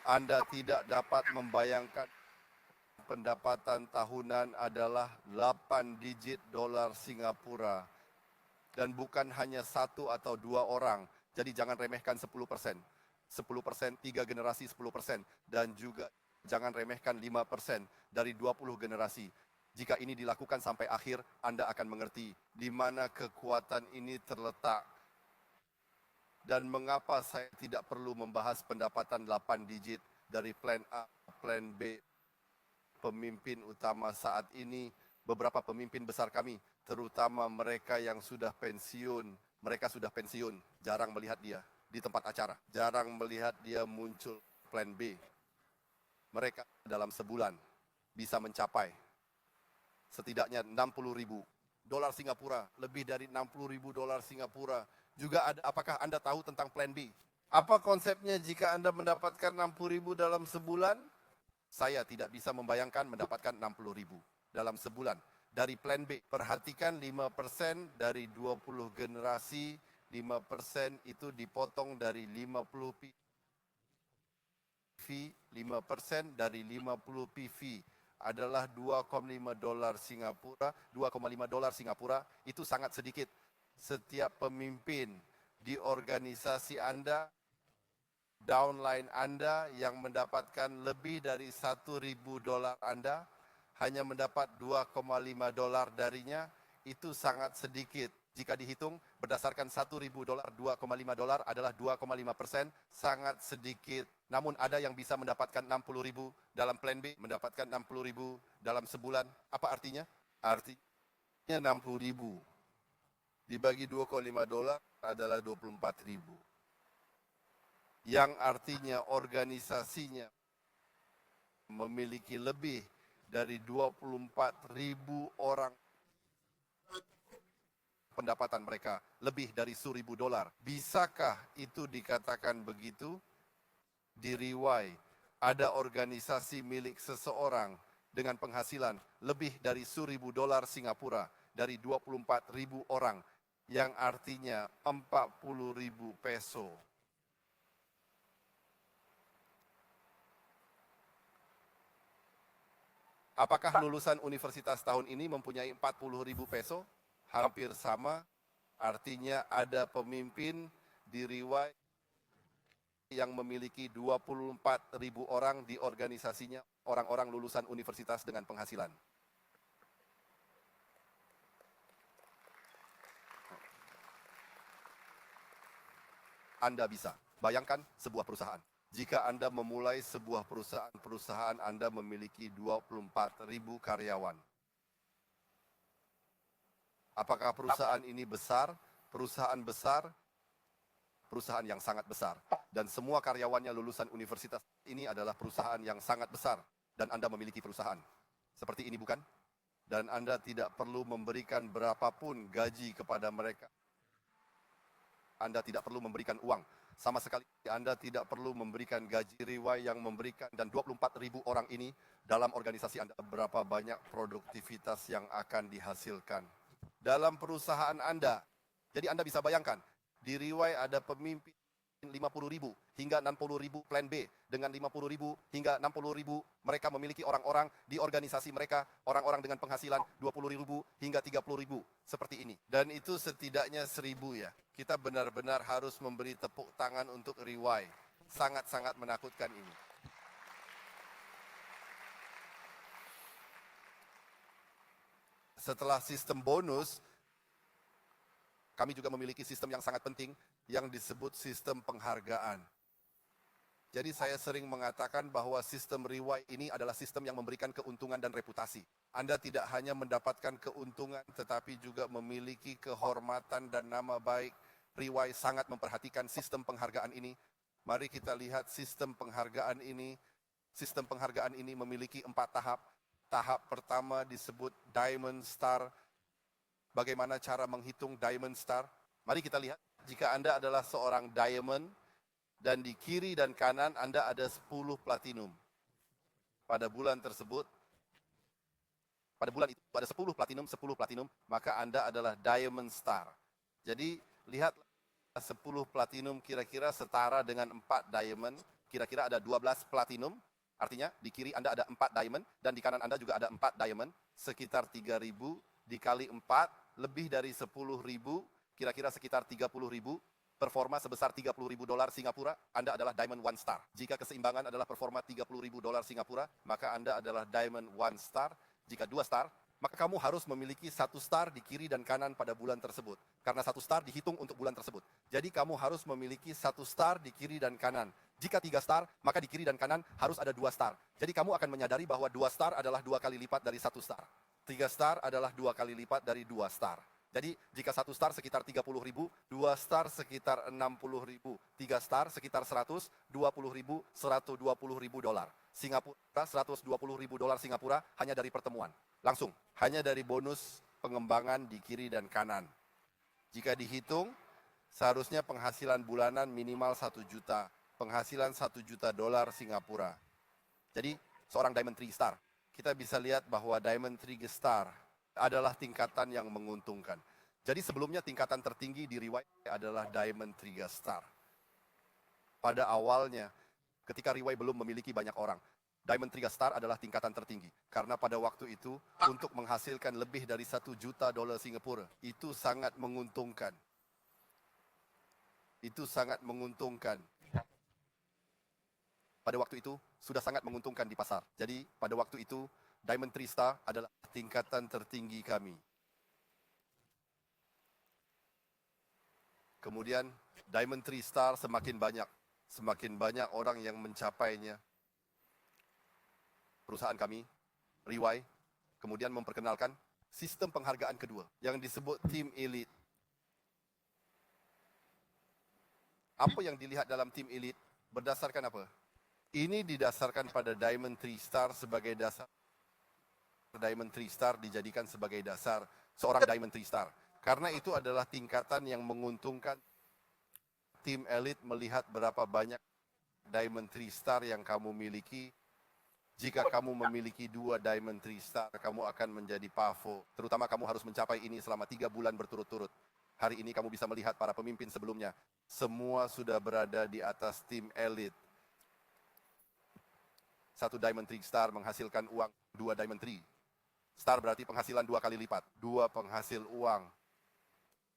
Anda tidak dapat membayangkan pendapatan tahunan adalah 8 digit dolar Singapura. Dan bukan hanya 1 atau 2 orang. Jadi jangan remehkan 10%. 10%, 3 generasi 10%. Dan juga jangan remehkan 5% dari 20 generasi. Jika ini dilakukan sampai akhir, Anda akan mengerti di mana kekuatan ini terletak. Dan mengapa saya tidak perlu membahas pendapatan 8 digit dari plan A, plan B, pemimpin utama saat ini, beberapa pemimpin besar kami, terutama mereka yang sudah pensiun, jarang melihat dia di tempat acara, jarang melihat dia muncul plan B. Mereka dalam sebulan bisa mencapai setidaknya 60.000 dolar Singapura, lebih dari 60.000 dolar Singapura. Juga ada, apakah Anda tahu tentang plan B? Apa konsepnya jika Anda mendapatkan 60.000 dalam sebulan? Saya tidak bisa membayangkan mendapatkan 60.000 dalam sebulan. Dari plan B, perhatikan 5% dari 20 generasi, 5% itu dipotong dari 50 PV, 5% dari 50 PV adalah 2,5 dolar Singapura, 2,5 dolar Singapura, itu sangat sedikit. Setiap pemimpin di organisasi Anda, downline Anda yang mendapatkan lebih dari 1.000 dolar Anda, hanya mendapat 2,5 dolar darinya, itu sangat sedikit. Jika dihitung berdasarkan 1.000 dolar, 2,5 dolar adalah 2,5%, sangat sedikit. Namun ada yang bisa mendapatkan 60.000 dalam plan B, mendapatkan 60.000 dalam sebulan. Apa artinya? Artinya 60.000 dibagi 2,5 dolar adalah 24.000. Yang artinya organisasinya memiliki lebih dari 24.000 orang, pendapatan mereka lebih dari 1.000 dolar. Bisakah itu dikatakan begitu? Di Riwai ada organisasi milik seseorang dengan penghasilan lebih dari 1.000 dolar Singapura dari 24.000 orang, yang artinya 40.000 peso. Apakah lulusan universitas tahun ini mempunyai 40.000 peso? Hampir sama, artinya ada pemimpin di Riwai yang memiliki 24.000 orang di organisasinya, orang-orang lulusan universitas dengan penghasilan. Anda bisa bayangkan sebuah perusahaan. Jika Anda memulai sebuah perusahaan Anda memiliki 24.000 karyawan. Apakah perusahaan ini besar? Perusahaan besar, perusahaan yang sangat besar. Dan semua karyawannya lulusan universitas ini adalah perusahaan yang sangat besar. Dan Anda memiliki perusahaan. Seperti ini bukan? Dan Anda tidak perlu memberikan berapapun gaji kepada mereka. Anda tidak perlu memberikan uang. Sama sekali Anda tidak perlu memberikan gaji. Riwai yang memberikan, dan 24.000 orang ini dalam organisasi Anda, berapa banyak produktivitas yang akan dihasilkan dalam perusahaan Anda. Jadi Anda bisa bayangkan, di Riwai ada pemimpin 50.000 hingga 60.000 plan B, dengan 50.000 hingga 60.000 mereka memiliki orang-orang di organisasi mereka, orang-orang dengan penghasilan 20.000 hingga 30.000 seperti ini. Dan itu setidaknya 1.000 ya. Kita benar-benar harus memberi tepuk tangan untuk Riwai. Sangat-sangat menakutkan ini. Setelah sistem bonus, kami juga memiliki sistem yang sangat penting yang disebut sistem penghargaan. Jadi saya sering mengatakan bahwa sistem Riwai ini adalah sistem yang memberikan keuntungan dan reputasi. Anda tidak hanya mendapatkan keuntungan, tetapi juga memiliki kehormatan dan nama baik. Riwai sangat memperhatikan sistem penghargaan ini. Mari kita lihat sistem penghargaan ini. Sistem penghargaan ini memiliki 4 tahap. Tahap pertama disebut Diamond Star. Bagaimana cara menghitung Diamond Star? Mari kita lihat. Jika Anda adalah seorang Diamond, dan di kiri dan kanan Anda ada 10 Platinum. Pada bulan tersebut, pada bulan itu ada 10 Platinum, maka Anda adalah Diamond Star. Jadi, lihat 10 Platinum kira-kira setara dengan 4 Diamond, kira-kira ada 12 Platinum. Artinya di kiri Anda ada 4 diamond, dan di kanan Anda juga ada 4 diamond, sekitar 3.000 dikali 4, lebih dari 10.000, kira-kira sekitar 30.000, performa sebesar 30.000 dolar Singapura, Anda adalah Diamond 1 Star. Jika keseimbangan adalah performa 30.000 dolar Singapura, maka Anda adalah Diamond 1 Star. Jika 2 star, maka kamu harus memiliki 1 star di kiri dan kanan pada bulan tersebut. karena 1 star dihitung untuk bulan tersebut. Jadi kamu harus memiliki 1 star di kiri dan kanan. Jika 3 star, maka di kiri dan kanan harus ada 2 star. Jadi kamu akan menyadari bahwa 2 star adalah 2 kali lipat dari 1 star. 3 star adalah 2 kali lipat dari 2 star. Jadi jika 1 star sekitar 30.000, 2 star sekitar 60.000, 3 star sekitar 120.000, 120.000 dolar. Singapura, 120.000 dolar Singapura hanya dari pertemuan. Langsung, hanya dari bonus pengembangan di kiri dan kanan. Jika dihitung, seharusnya penghasilan bulanan minimal 1 juta. Penghasilan 1 juta dolar Singapura. Jadi, seorang Diamond 3 Star, kita bisa lihat bahwa Diamond 3 Star adalah tingkatan yang menguntungkan. Jadi sebelumnya tingkatan tertinggi di riwayat adalah Diamond 3 Star. Pada awalnya, ketika riwayat belum memiliki banyak orang, Diamond 3 Star adalah tingkatan tertinggi. Karena pada waktu itu, untuk menghasilkan lebih dari 1 juta dolar Singapura, itu sangat menguntungkan. Itu sangat menguntungkan. Pada waktu itu, sudah sangat menguntungkan di pasar. Jadi, pada waktu itu, Diamond 3 Star adalah tingkatan tertinggi kami. Kemudian, Diamond 3 Star semakin banyak orang yang mencapainya. Perusahaan kami, Riwai, kemudian memperkenalkan sistem penghargaan kedua yang disebut Team Elite. Apa yang dilihat dalam Team Elite berdasarkan apa? Ini didasarkan pada Diamond 3 Star sebagai dasar. Diamond 3 Star dijadikan sebagai dasar seorang Diamond 3 Star. Karena itu adalah tingkatan yang menguntungkan. Tim Elite melihat berapa banyak Diamond 3 Star yang kamu miliki. Jika kamu memiliki 2 Diamond 3 Star, kamu akan menjadi PAVO. Terutama kamu harus mencapai ini selama 3 bulan berturut-turut. Hari ini kamu bisa melihat para pemimpin sebelumnya. Semua sudah berada di atas tim Elite. 1 Diamond 3 Star menghasilkan uang 2 Diamond 3 Star berarti penghasilan 2 kali lipat. 2 penghasil uang.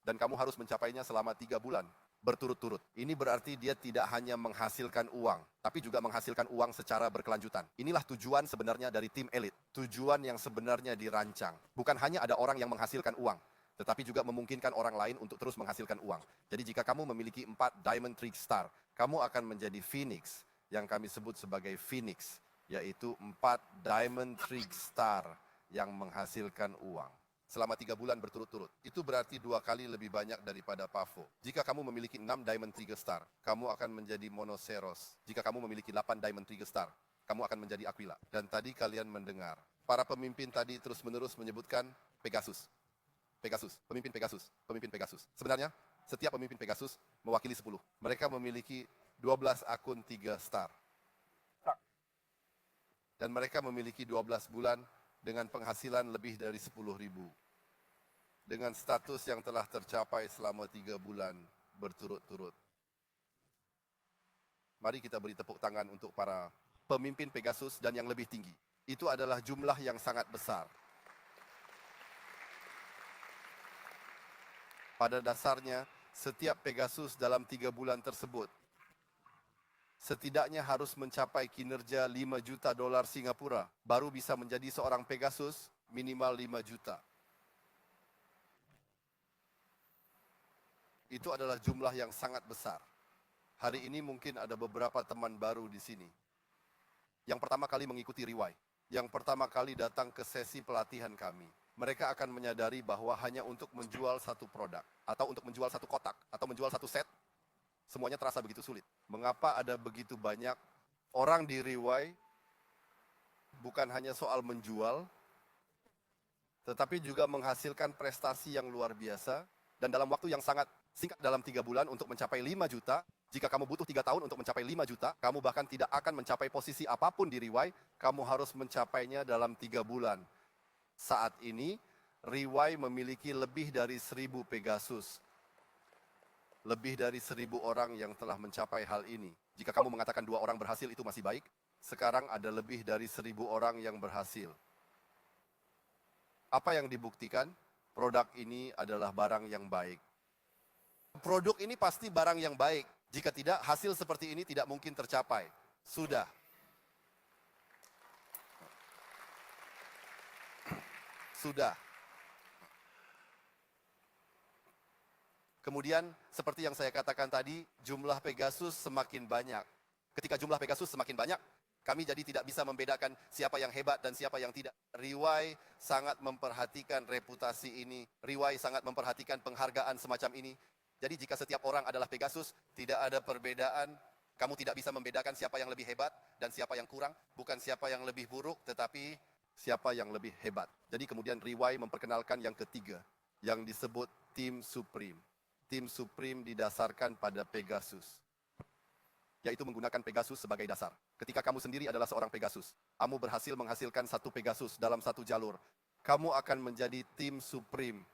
Dan kamu harus mencapainya selama 3 bulan berturut-turut. Ini berarti dia tidak hanya menghasilkan uang, tapi juga menghasilkan uang secara berkelanjutan. Inilah tujuan sebenarnya dari tim Elite. Tujuan yang sebenarnya dirancang. Bukan hanya ada orang yang menghasilkan uang, tetapi juga memungkinkan orang lain untuk terus menghasilkan uang. Jadi jika kamu memiliki 4 Diamond 3 Star, kamu akan menjadi Phoenix, yang kami sebut sebagai Phoenix, yaitu 4 Diamond 3 Star yang menghasilkan uang selama 3 bulan berturut-turut. Itu berarti 2 kali lebih banyak daripada PAVO. Jika kamu memiliki 6 Diamond 3 Star, kamu akan menjadi Monoceros. Jika kamu memiliki 8 Diamond 3 Star, kamu akan menjadi Aquila. Dan tadi kalian mendengar, para pemimpin tadi terus-menerus menyebutkan Pegasus. Pegasus, pemimpin Pegasus, pemimpin Pegasus. Sebenarnya, setiap pemimpin Pegasus mewakili 10. Mereka memiliki 12 akun 3 Star. Dan mereka memiliki 12 bulan dengan penghasilan lebih dari 10.000. Dengan status yang telah tercapai selama 3 bulan berturut-turut. Mari kita beri tepuk tangan untuk para pemimpin Pegasus dan yang lebih tinggi. Itu adalah jumlah yang sangat besar. Pada dasarnya, setiap Pegasus dalam 3 bulan tersebut setidaknya harus mencapai kinerja 5 juta dolar Singapura, baru bisa menjadi seorang Pegasus minimal 5 juta. Itu adalah jumlah yang sangat besar. Hari ini mungkin ada beberapa teman baru di sini. Yang pertama kali mengikuti Riwai, yang pertama kali datang ke sesi pelatihan kami. Mereka akan menyadari bahwa hanya untuk menjual satu produk, atau untuk menjual satu kotak, atau menjual satu set, semuanya terasa begitu sulit. Mengapa ada begitu banyak orang di Riwai bukan hanya soal menjual, tetapi juga menghasilkan prestasi yang luar biasa, dan dalam waktu yang sangat singkat dalam 3 bulan untuk mencapai 5 juta, jika kamu butuh 3 tahun untuk mencapai 5 juta, kamu bahkan tidak akan mencapai posisi apapun di Riwai, kamu harus mencapainya dalam 3 bulan. Saat ini, Riwai memiliki lebih dari 1.000 Pegasus. Lebih dari 1.000 orang yang telah mencapai hal ini. Jika kamu mengatakan 2 orang berhasil itu masih baik, sekarang ada lebih dari 1.000 orang yang berhasil. Apa yang dibuktikan? Produk ini adalah barang yang baik. Produk ini pasti barang yang baik. Jika tidak, hasil seperti ini tidak mungkin tercapai. Sudah. Sudah. Kemudian, seperti yang saya katakan tadi, jumlah Pegasus semakin banyak. Ketika jumlah Pegasus semakin banyak, kami jadi tidak bisa membedakan siapa yang hebat dan siapa yang tidak. Riwai sangat memperhatikan reputasi ini. Riwai sangat memperhatikan penghargaan semacam ini. Jadi jika setiap orang adalah Pegasus, tidak ada perbedaan. Kamu tidak bisa membedakan siapa yang lebih hebat dan siapa yang kurang. Bukan siapa yang lebih buruk, tetapi siapa yang lebih hebat. Jadi kemudian Riwai memperkenalkan yang ketiga, yang disebut Tim Supreme. Tim Supreme didasarkan pada Pegasus, yaitu menggunakan Pegasus sebagai dasar. Ketika kamu sendiri adalah seorang Pegasus, kamu berhasil menghasilkan satu Pegasus dalam satu jalur, kamu akan menjadi Tim Supreme.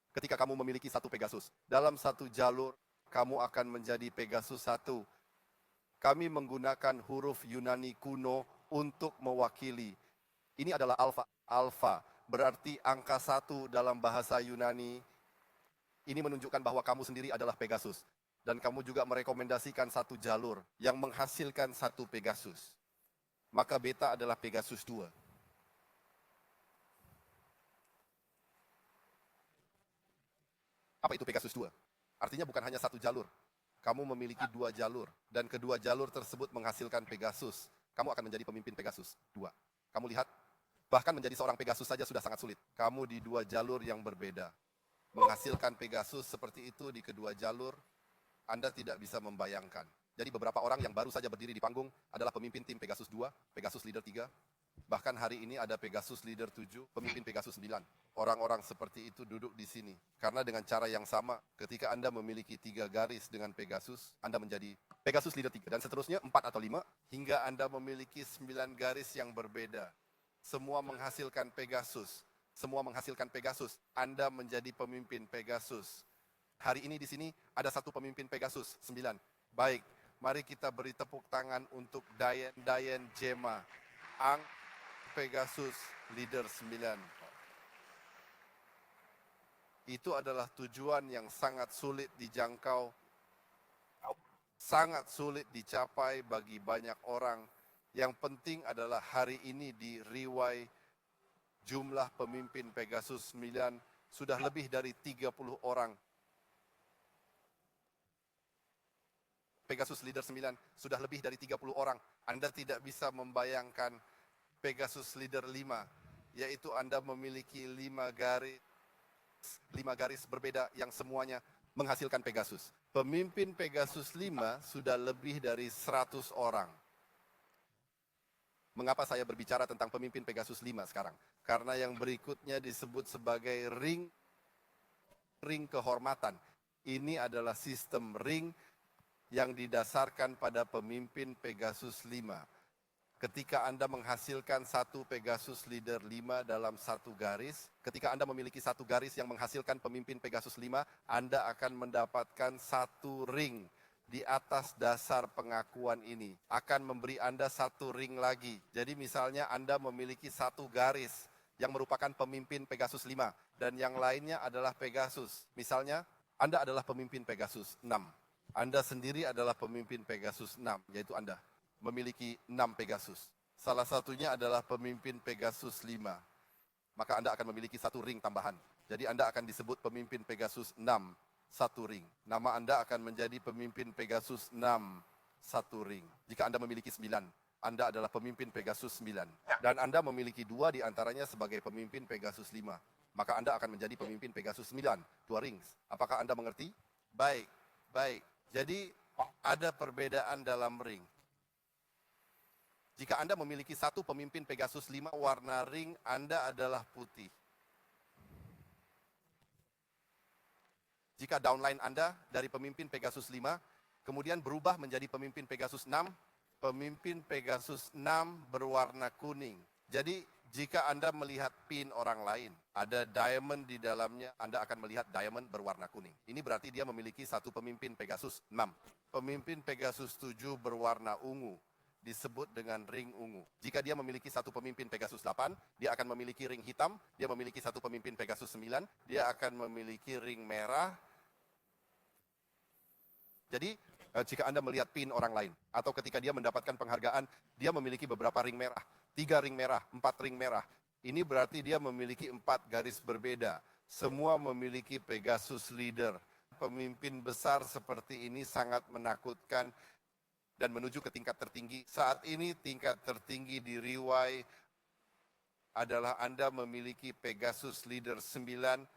Ketika kamu memiliki satu Pegasus dalam satu jalur, kamu akan menjadi Pegasus 1. Kami menggunakan huruf Yunani kuno untuk mewakili. Ini adalah alfa. Alfa berarti angka 1 dalam bahasa Yunani. Ini menunjukkan bahwa kamu sendiri adalah Pegasus. Dan kamu juga merekomendasikan satu jalur yang menghasilkan satu Pegasus. Maka beta adalah Pegasus 2. Apa itu Pegasus 2? Artinya bukan hanya satu jalur. Kamu memiliki dua jalur. Dan kedua jalur tersebut menghasilkan Pegasus. Kamu akan menjadi pemimpin Pegasus 2. Kamu lihat, bahkan menjadi seorang Pegasus saja sudah sangat sulit. Kamu di dua jalur yang berbeda. Menghasilkan Pegasus seperti itu di kedua jalur, Anda tidak bisa membayangkan. Jadi beberapa orang yang baru saja berdiri di panggung adalah pemimpin tim Pegasus 2, Pegasus Leader 3. Bahkan hari ini ada Pegasus Leader 7, pemimpin Pegasus 9. Orang-orang seperti itu duduk di sini. Karena dengan cara yang sama, ketika Anda memiliki 3 garis dengan Pegasus, Anda menjadi Pegasus Leader 3. Dan seterusnya 4 atau 5, hingga Anda memiliki 9 garis yang berbeda. Semua menghasilkan Pegasus. Semua menghasilkan Pegasus. Anda menjadi pemimpin Pegasus. Hari ini di sini ada satu pemimpin Pegasus, 9. Baik, mari kita beri tepuk tangan untuk Dayen Jema, Ang Pegasus Leader 9. Itu adalah tujuan yang sangat sulit dijangkau, sangat sulit dicapai bagi banyak orang. Yang penting adalah hari ini di Riwai, jumlah pemimpin Pegasus 9 sudah lebih dari 30 orang. Pegasus Leader 9 sudah lebih dari 30 orang. Anda tidak bisa membayangkan Pegasus Leader 5, yaitu Anda memiliki 5 garis berbeda yang semuanya menghasilkan Pegasus. Pemimpin Pegasus 5 sudah lebih dari 100 orang. Mengapa saya berbicara tentang pemimpin Pegasus 5 sekarang? Karena yang berikutnya disebut sebagai ring kehormatan. Ini adalah sistem ring yang didasarkan pada pemimpin Pegasus 5. Ketika Anda menghasilkan satu Pegasus Leader 5 dalam satu garis, ketika Anda memiliki satu garis yang menghasilkan pemimpin Pegasus 5, Anda akan mendapatkan satu ring. Di atas dasar pengakuan ini akan memberi Anda satu ring lagi. Jadi misalnya Anda memiliki satu garis yang merupakan pemimpin Pegasus 5 dan yang lainnya adalah Pegasus. Misalnya Anda adalah pemimpin Pegasus 6. Anda sendiri adalah pemimpin Pegasus 6, yaitu Anda memiliki 6 Pegasus. Salah satunya adalah pemimpin Pegasus 5. Maka Anda akan memiliki satu ring tambahan. Jadi Anda akan disebut pemimpin Pegasus 6. Satu ring. Nama Anda akan menjadi pemimpin Pegasus 6, satu ring. Jika Anda memiliki 9, Anda adalah pemimpin Pegasus 9. Dan Anda memiliki 2 di antaranya sebagai pemimpin Pegasus 5. Maka Anda akan menjadi pemimpin Pegasus 9, 2 rings. Apakah Anda mengerti? Baik, baik. Jadi ada perbedaan dalam ring. Jika Anda memiliki satu pemimpin Pegasus 5, warna ring Anda adalah putih. Jika downline Anda dari pemimpin Pegasus 5, kemudian berubah menjadi pemimpin Pegasus 6, pemimpin Pegasus 6 berwarna kuning. Jadi, jika Anda melihat pin orang lain, ada diamond di dalamnya, Anda akan melihat diamond berwarna kuning. Ini berarti dia memiliki satu pemimpin Pegasus 6. Pemimpin Pegasus 7 berwarna ungu, disebut dengan ring ungu. Jika dia memiliki satu pemimpin Pegasus 8, dia akan memiliki ring hitam. Dia memiliki satu pemimpin Pegasus 9, dia akan memiliki ring merah. Jadi, jika Anda melihat pin orang lain, atau ketika dia mendapatkan penghargaan, dia memiliki beberapa ring merah, 3 ring merah, 4 ring merah. Ini berarti dia memiliki 4 garis berbeda. Semua memiliki Pegasus Leader. Pemimpin besar seperti ini sangat menakutkan dan menuju ke tingkat tertinggi. Saat ini tingkat tertinggi di Riwai adalah Anda memiliki Pegasus Leader 9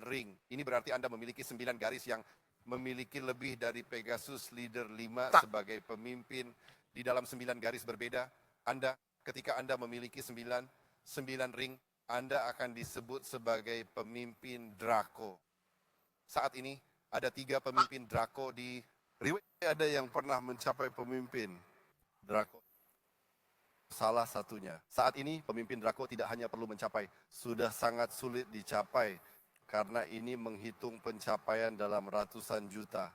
ring. Ini berarti Anda memiliki 9 garis yang memiliki lebih dari Pegasus Leader 5 sebagai pemimpin di dalam 9 garis berbeda. Ketika Anda memiliki 9 ring, Anda akan disebut sebagai pemimpin Draco. Saat ini ada 3 pemimpin Draco di Riwai. Ada yang pernah mencapai pemimpin Draco. Salah satunya. Saat ini pemimpin Draco tidak hanya perlu mencapai, sudah sangat sulit dicapai. Karena ini menghitung pencapaian dalam ratusan juta.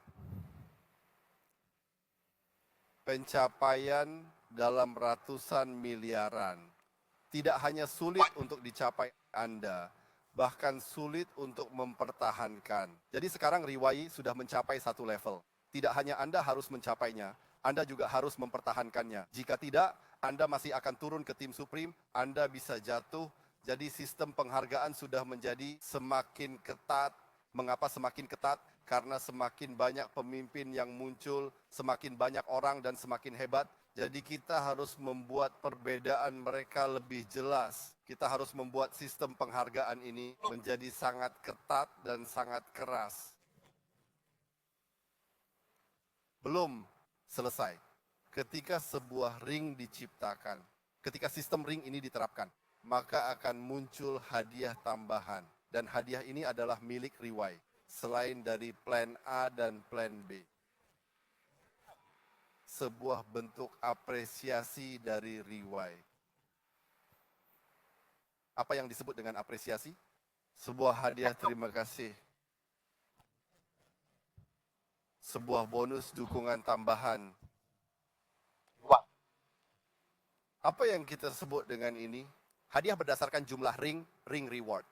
Pencapaian dalam ratusan miliaran. Tidak hanya sulit untuk dicapai Anda, bahkan sulit untuk mempertahankan. Jadi sekarang Riwai sudah mencapai satu level. Tidak hanya Anda harus mencapainya, Anda juga harus mempertahankannya. Jika tidak, Anda masih akan turun ke tim Supreme, Anda bisa jatuh. Jadi sistem penghargaan sudah menjadi semakin ketat. Mengapa semakin ketat? Karena semakin banyak pemimpin yang muncul, semakin banyak orang dan semakin hebat. Jadi kita harus membuat perbedaan mereka lebih jelas. Kita harus membuat sistem penghargaan ini menjadi sangat ketat dan sangat keras. Belum selesai. Ketika sebuah ring diciptakan, ketika sistem ring ini diterapkan, maka akan muncul hadiah tambahan. Dan hadiah ini adalah milik Riwai, selain dari plan A dan plan B. Sebuah bentuk apresiasi dari Riwai. Apa yang disebut dengan apresiasi? Sebuah hadiah terima kasih. Sebuah bonus dukungan tambahan. Apa yang kita sebut dengan ini? Hadiah berdasarkan jumlah ring reward.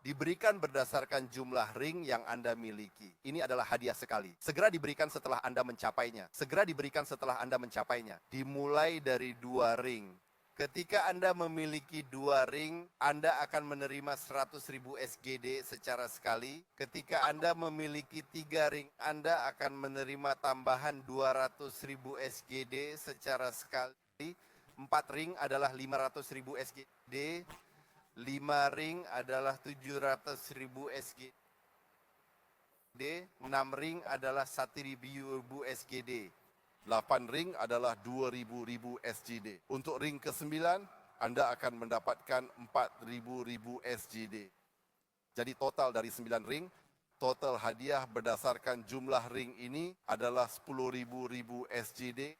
Diberikan berdasarkan jumlah ring yang Anda miliki. Ini adalah hadiah sekali. Segera diberikan setelah Anda mencapainya. Segera diberikan setelah Anda mencapainya. Dimulai dari 2 ring. Ketika Anda memiliki 2 ring, Anda akan menerima 100.000 SGD secara sekali. Ketika Anda memiliki 3 ring, Anda akan menerima tambahan 200.000 SGD secara sekali. 4 ring adalah 500.000 SGD. 5 ring adalah 700.000 SGD. 6 ring adalah 1.000 SGD. 8 ring adalah 2.000 SGD. Untuk ring ke-9, Anda akan mendapatkan 4.000 SGD. Jadi total dari 9 ring, total hadiah berdasarkan jumlah ring ini adalah 10.000 SGD.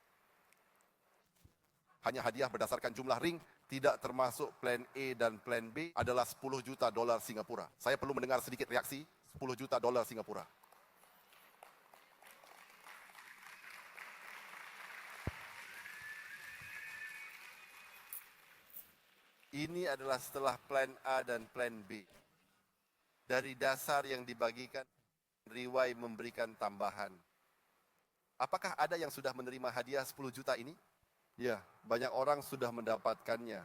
Hanya hadiah berdasarkan jumlah ring, tidak termasuk plan A dan plan B, adalah 10 juta dolar Singapura. Saya perlu mendengar sedikit reaksi, 10 juta dolar Singapura. Ini adalah setelah plan A dan plan B. Dari dasar yang dibagikan, Riwai memberikan tambahan. Apakah ada yang sudah menerima hadiah 10 juta ini? Ya, banyak orang sudah mendapatkannya.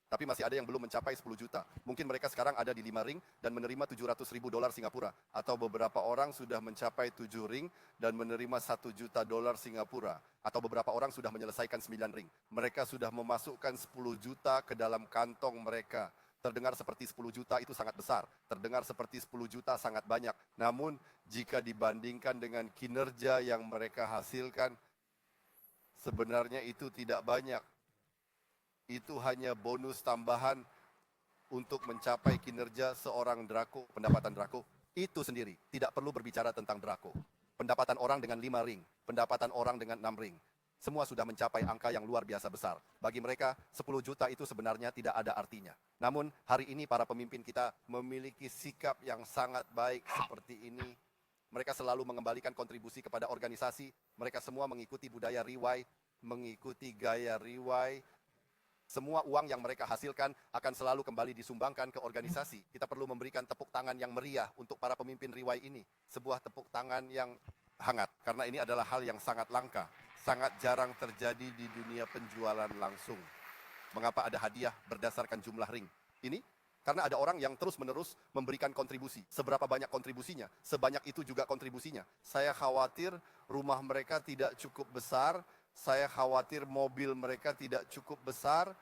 Tapi masih ada yang belum mencapai 10 juta. Mungkin mereka sekarang ada di 5 ring dan menerima 700.000 dolar Singapura. Atau beberapa orang sudah mencapai 7 ring dan menerima 1 juta dolar Singapura. Atau beberapa orang sudah menyelesaikan 9 ring. Mereka sudah memasukkan 10 juta ke dalam kantong mereka. Terdengar seperti 10 juta itu sangat besar. Terdengar seperti 10 juta sangat banyak. Namun jika dibandingkan dengan kinerja yang mereka hasilkan, sebenarnya itu tidak banyak. Itu hanya bonus tambahan untuk mencapai kinerja seorang Draco, pendapatan Draco. Itu sendiri, tidak perlu berbicara tentang Draco. Pendapatan orang dengan 5 ring, pendapatan orang dengan 6 ring. Semua sudah mencapai angka yang luar biasa besar. Bagi mereka, 10 juta itu sebenarnya tidak ada artinya. Namun, hari ini para pemimpin kita memiliki sikap yang sangat baik seperti ini. Mereka selalu mengembalikan kontribusi kepada organisasi. Mereka semua mengikuti budaya Riwai, mengikuti gaya Riwai. Semua uang yang mereka hasilkan akan selalu kembali disumbangkan ke organisasi. Kita perlu memberikan tepuk tangan yang meriah untuk para pemimpin Riwai ini. Sebuah tepuk tangan yang hangat. Karena ini adalah hal yang sangat langka. Sangat jarang terjadi di dunia penjualan langsung. Mengapa ada hadiah berdasarkan jumlah ring? Ini Karena ada orang yang terus-menerus memberikan kontribusi. Seberapa banyak kontribusinya, sebanyak itu juga kontribusinya. Saya khawatir rumah mereka tidak cukup besar, saya khawatir mobil mereka tidak cukup besar.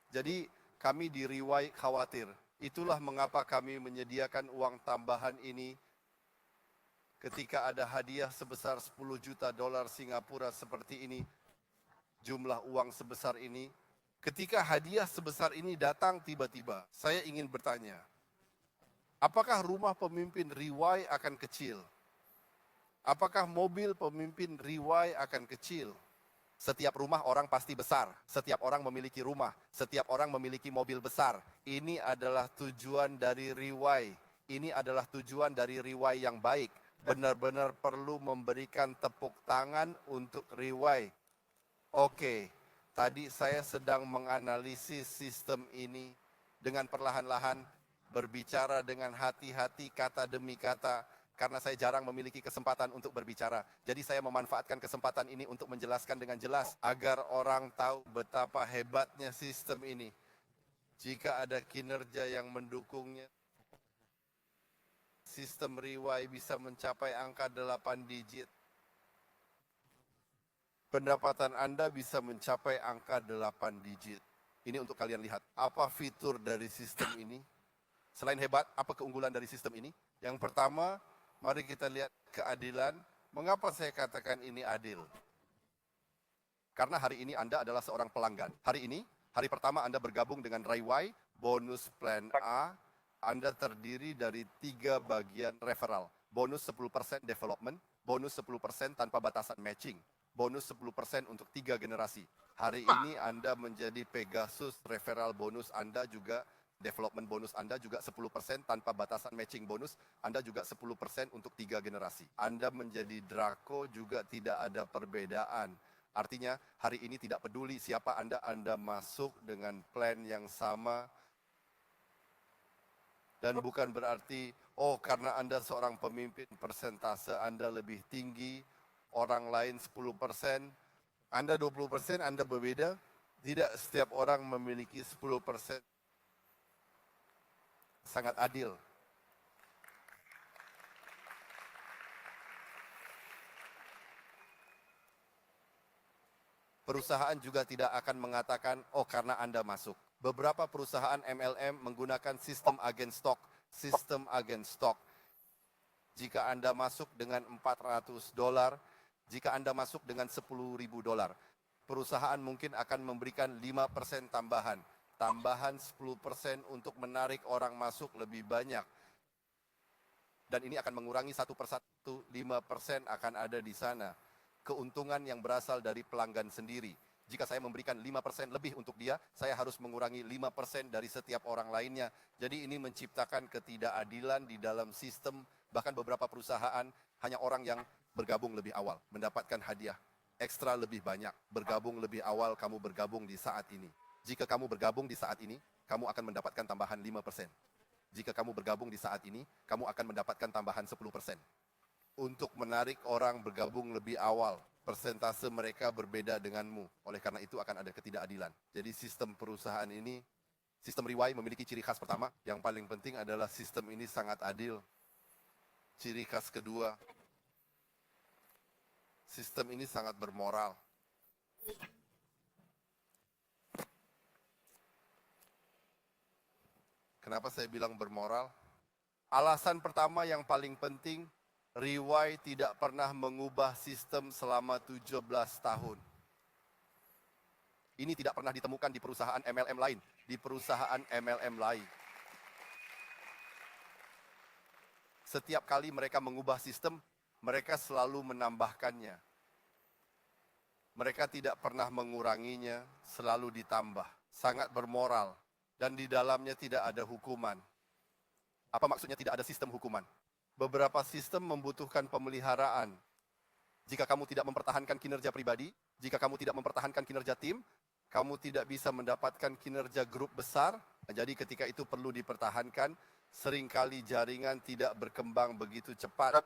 Jadi kami di Riwai khawatir. Itulah mengapa kami menyediakan uang tambahan ini ketika ada hadiah sebesar 10 juta dolar Singapura seperti ini, jumlah uang sebesar ini. Ketika hadiah sebesar ini datang tiba-tiba, saya ingin bertanya, apakah rumah pemimpin Riwai akan kecil? Apakah mobil pemimpin Riwai akan kecil? Setiap rumah orang pasti besar, setiap orang memiliki rumah, setiap orang memiliki mobil besar. Ini adalah tujuan dari Riwai, ini adalah tujuan dari Riwai yang baik. Benar-benar perlu memberikan tepuk tangan untuk Riwai. Oke. Tadi saya sedang menganalisis sistem ini dengan perlahan-lahan, berbicara dengan hati-hati kata demi kata, karena saya jarang memiliki kesempatan untuk berbicara. Jadi saya memanfaatkan kesempatan ini untuk menjelaskan dengan jelas, agar orang tahu betapa hebatnya sistem ini. Jika ada kinerja yang mendukungnya, sistem Riwai bisa mencapai angka 8 digit. Pendapatan Anda bisa mencapai angka 8 digit. Ini untuk kalian lihat. Apa fitur dari sistem ini? Selain hebat, apa keunggulan dari sistem ini? Yang pertama, mari kita lihat keadilan. Mengapa saya katakan ini adil? Karena hari ini Anda adalah seorang pelanggan. Hari ini, hari pertama Anda bergabung dengan Riwai, bonus plan A, Anda terdiri dari 3 bagian referral. Bonus 10% development, bonus 10% tanpa batasan matching, bonus 10% untuk 3 generasi. Hari ini Anda menjadi Pegasus, referral bonus Anda juga, development bonus Anda juga 10% tanpa batasan matching bonus, Anda juga 10% untuk 3 generasi. Anda menjadi Draco juga tidak ada perbedaan. Artinya hari ini tidak peduli siapa Anda masuk dengan plan yang sama. Dan bukan berarti, oh karena Anda seorang pemimpin, persentase Anda lebih tinggi, orang lain 10%, Anda 20%, Anda berbeda. Tidak setiap orang memiliki 10%. Sangat adil. Perusahaan juga tidak akan mengatakan, oh karena Anda masuk. Beberapa perusahaan MLM menggunakan sistem agen stok. Sistem agen stok. Jika Anda masuk dengan $400, jika Anda masuk dengan $10.000, perusahaan mungkin akan memberikan 5% tambahan. Tambahan 10% untuk menarik orang masuk lebih banyak. Dan ini akan mengurangi satu persatu, 5% akan ada di sana. Keuntungan yang berasal dari pelanggan sendiri. Jika saya memberikan 5% lebih untuk dia, saya harus mengurangi 5% dari setiap orang lainnya. Jadi ini menciptakan ketidakadilan di dalam sistem. Bahkan beberapa perusahaan hanya orang yang bergabung lebih awal, mendapatkan hadiah ekstra lebih banyak. Bergabung lebih awal, kamu bergabung di saat ini. Jika kamu bergabung di saat ini, kamu akan mendapatkan tambahan 5%. Jika kamu bergabung di saat ini, kamu akan mendapatkan tambahan 10%. Untuk menarik orang bergabung lebih awal, persentase mereka berbeda denganmu. Oleh karena itu akan ada ketidakadilan. Jadi sistem perusahaan ini, sistem Riwai memiliki ciri khas pertama. Yang paling penting adalah sistem ini sangat adil. Ciri khas kedua, sistem ini sangat bermoral. Kenapa saya bilang bermoral? Alasan pertama yang paling penting, Riwai tidak pernah mengubah sistem selama 17 tahun. Ini tidak pernah ditemukan di perusahaan MLM lain. Di perusahaan MLM lain. Setiap kali mereka mengubah sistem, mereka selalu menambahkannya. Mereka tidak pernah menguranginya, selalu ditambah. Sangat bermoral. Dan di dalamnya tidak ada hukuman. Apa maksudnya tidak ada sistem hukuman? Beberapa sistem membutuhkan pemeliharaan. Jika kamu tidak mempertahankan kinerja pribadi, jika kamu tidak mempertahankan kinerja tim, kamu tidak bisa mendapatkan kinerja grup besar. Jadi ketika itu perlu dipertahankan, seringkali jaringan tidak berkembang begitu cepat.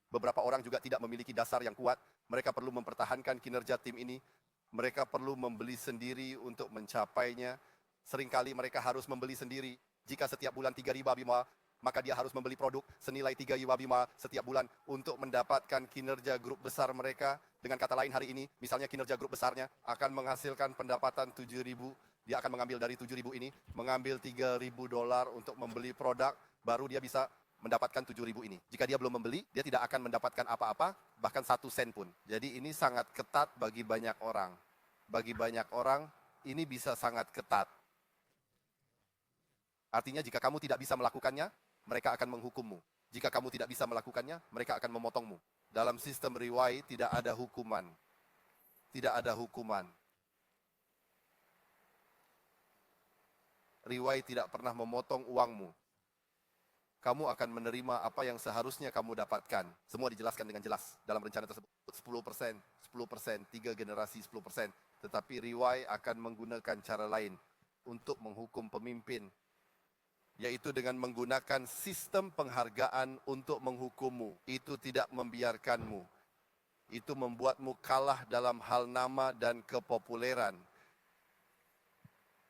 Beberapa orang juga tidak memiliki dasar yang kuat. Mereka perlu mempertahankan kinerja tim ini. Mereka perlu membeli sendiri untuk mencapainya. Seringkali mereka harus membeli sendiri. Jika setiap bulan 3 riba bima, maka dia harus membeli produk senilai 3 riba bima setiap bulan untuk mendapatkan kinerja grup besar mereka. Dengan kata lain hari ini, misalnya kinerja grup besarnya akan menghasilkan pendapatan 7.000, dia akan mengambil dari 7.000 ini, mengambil 3.000 dolar untuk membeli produk, baru dia bisa mendapatkan 7.000 ini. Jika dia belum membeli, dia tidak akan mendapatkan apa-apa, bahkan 1 sen pun. Jadi ini sangat ketat bagi banyak orang. Bagi banyak orang, ini bisa sangat ketat. Artinya jika kamu tidak bisa melakukannya, mereka akan menghukummu. Jika kamu tidak bisa melakukannya, mereka akan memotongmu. Dalam sistem riwai tidak ada hukuman. Tidak ada hukuman. Riwai tidak pernah memotong uangmu. Kamu akan menerima apa yang seharusnya kamu dapatkan. Semua dijelaskan dengan jelas dalam rencana tersebut. 10%, 10%, 3 generasi 10%. Tetapi riwai akan menggunakan cara lain untuk menghukum pemimpin, yaitu dengan menggunakan sistem penghargaan untuk menghukummu. Itu tidak membiarkanmu. Itu membuatmu kalah dalam hal nama dan kepopuleran.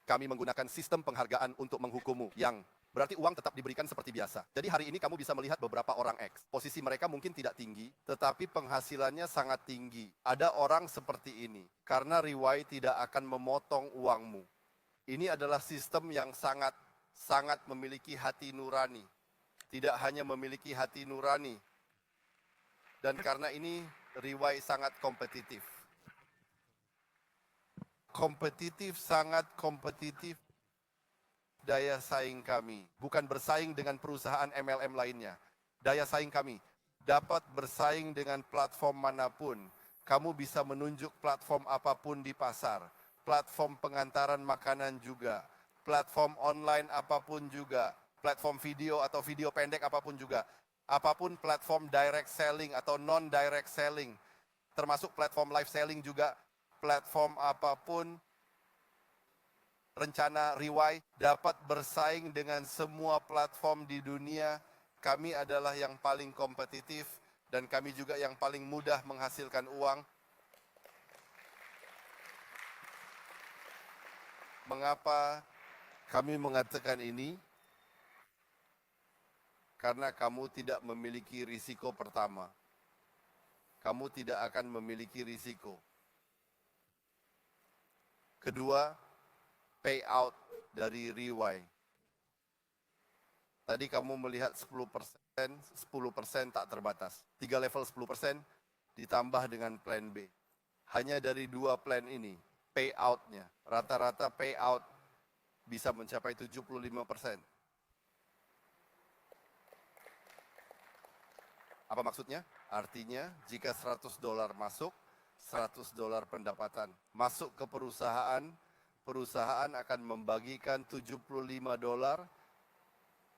Kami menggunakan sistem penghargaan untuk menghukummu, yang berarti uang tetap diberikan seperti biasa. Jadi hari ini kamu bisa melihat beberapa orang X. Posisi mereka mungkin tidak tinggi, tetapi penghasilannya sangat tinggi. Ada orang seperti ini, karena riwai tidak akan memotong uangmu. Ini adalah sistem yang sangat memiliki hati nurani. Tidak hanya memiliki hati nurani. Dan karena ini, riwai sangat kompetitif. Kompetitif, sangat kompetitif. Daya saing kami bukan bersaing dengan perusahaan MLM lainnya. Daya saing kami dapat bersaing dengan platform manapun. Kamu bisa menunjuk platform apapun di pasar. Platform pengantaran makanan juga. Platform online apapun juga. Platform video atau video pendek apapun juga. Apapun platform direct selling atau non-direct selling. Termasuk platform live selling juga. Platform apapun, rencana riwai dapat bersaing dengan semua platform di dunia. Kami adalah yang paling kompetitif dan kami juga yang paling mudah menghasilkan uang. Mengapa kami mengatakan ini? Karena kamu tidak memiliki risiko pertama. Kamu tidak akan memiliki risiko. Kedua, payout dari riwai. Tadi kamu melihat 10% tak terbatas. 3 level 10% ditambah dengan plan B. Hanya dari 2 plan ini, payout-nya, rata-rata payout bisa mencapai 75%. Apa maksudnya? Artinya jika 100 dolar masuk, 100 dolar pendapatan masuk ke perusahaan, perusahaan akan membagikan 75 dolar,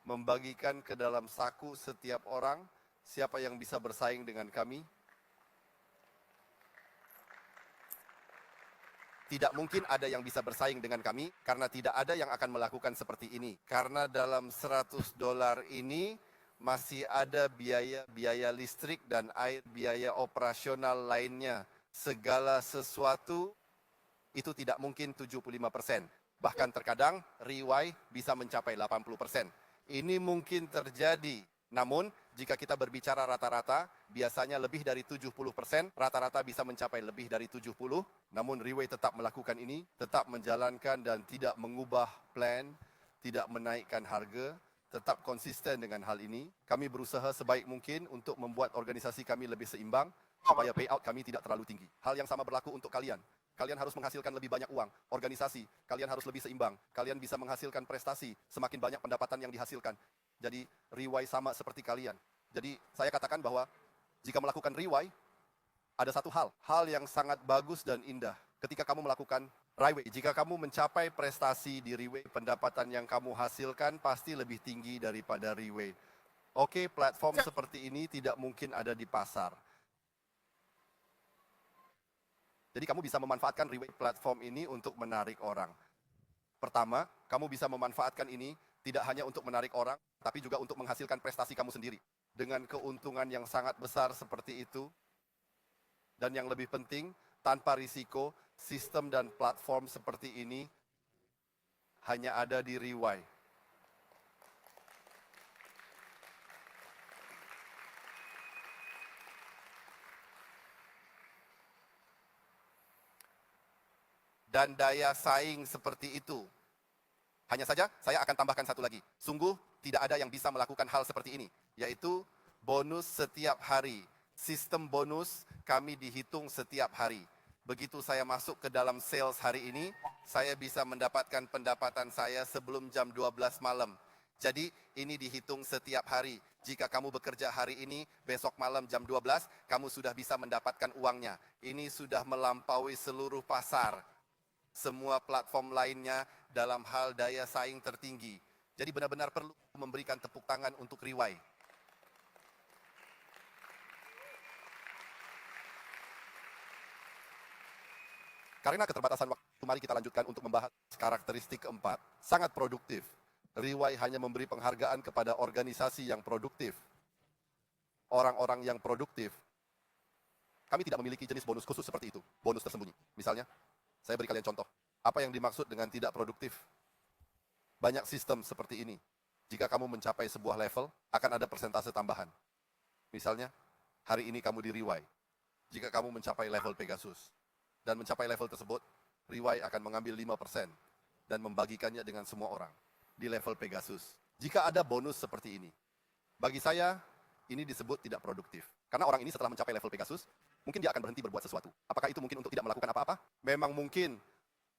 membagikan ke dalam saku setiap orang. Siapa yang bisa bersaing dengan kami? Tidak mungkin ada yang bisa bersaing dengan kami, karena tidak ada yang akan melakukan seperti ini. Karena dalam 100 dolar ini masih ada biaya listrik dan air, biaya operasional lainnya. Segala sesuatu itu tidak mungkin 75%. Bahkan terkadang riwai bisa mencapai 80%. Ini mungkin terjadi. Namun jika kita berbicara rata-rata, biasanya lebih dari 70%, rata-rata bisa mencapai lebih dari 70%. Namun riwai tetap melakukan ini, tetap menjalankan dan tidak mengubah plan, tidak menaikkan harga, tetap konsisten dengan hal ini. Kami berusaha sebaik mungkin untuk membuat organisasi kami lebih seimbang, supaya payout kami tidak terlalu tinggi. Hal yang sama berlaku untuk kalian. Kalian harus menghasilkan lebih banyak uang. Organisasi, kalian harus lebih seimbang. Kalian bisa menghasilkan prestasi, semakin banyak pendapatan yang dihasilkan. Jadi riwai sama seperti kalian. Jadi saya katakan bahwa jika melakukan riwai, ada satu hal yang sangat bagus dan indah. Ketika kamu melakukan riwai, jika kamu mencapai prestasi di riwai, pendapatan yang kamu hasilkan pasti lebih tinggi daripada riwai. Oke, platform seperti ini tidak mungkin ada di pasar. Jadi kamu bisa memanfaatkan riwai platform ini untuk menarik orang. Pertama, kamu bisa memanfaatkan ini tidak hanya untuk menarik orang, tapi juga untuk menghasilkan prestasi kamu sendiri. Dengan keuntungan yang sangat besar seperti itu. Dan yang lebih penting, tanpa risiko, sistem dan platform seperti ini hanya ada di Riwai. Dan daya saing seperti itu. Hanya saja saya akan tambahkan satu lagi. Sungguh tidak ada yang bisa melakukan hal seperti ini, yaitu bonus setiap hari. Sistem bonus kami dihitung setiap hari. Begitu saya masuk ke dalam sales hari ini, saya bisa mendapatkan pendapatan saya sebelum jam 12 malam. Jadi ini dihitung setiap hari. Jika kamu bekerja hari ini, besok malam jam 12, kamu sudah bisa mendapatkan uangnya. Ini sudah melampaui seluruh pasar. Semua platform lainnya dalam hal daya saing tertinggi. Jadi benar-benar perlu memberikan tepuk tangan untuk Riwai. Karena keterbatasan waktu, mari kita lanjutkan untuk membahas karakteristik keempat. Sangat produktif. Riwai hanya memberi penghargaan kepada organisasi yang produktif. Orang-orang yang produktif. Kami tidak memiliki jenis bonus khusus seperti itu. Bonus tersembunyi. Misalnya, saya beri kalian contoh. Apa yang dimaksud dengan tidak produktif? Banyak sistem seperti ini. Jika kamu mencapai sebuah level, akan ada persentase tambahan. Misalnya, hari ini kamu di Riwai. Jika kamu mencapai level Pegasus, dan mencapai level tersebut, Riwai akan mengambil 5% dan membagikannya dengan semua orang di level Pegasus. Jika ada bonus seperti ini, bagi saya, ini disebut tidak produktif. Karena orang ini setelah mencapai level Pegasus, mungkin dia akan berhenti berbuat sesuatu. Apakah itu mungkin untuk tidak melakukan apa-apa? Memang mungkin.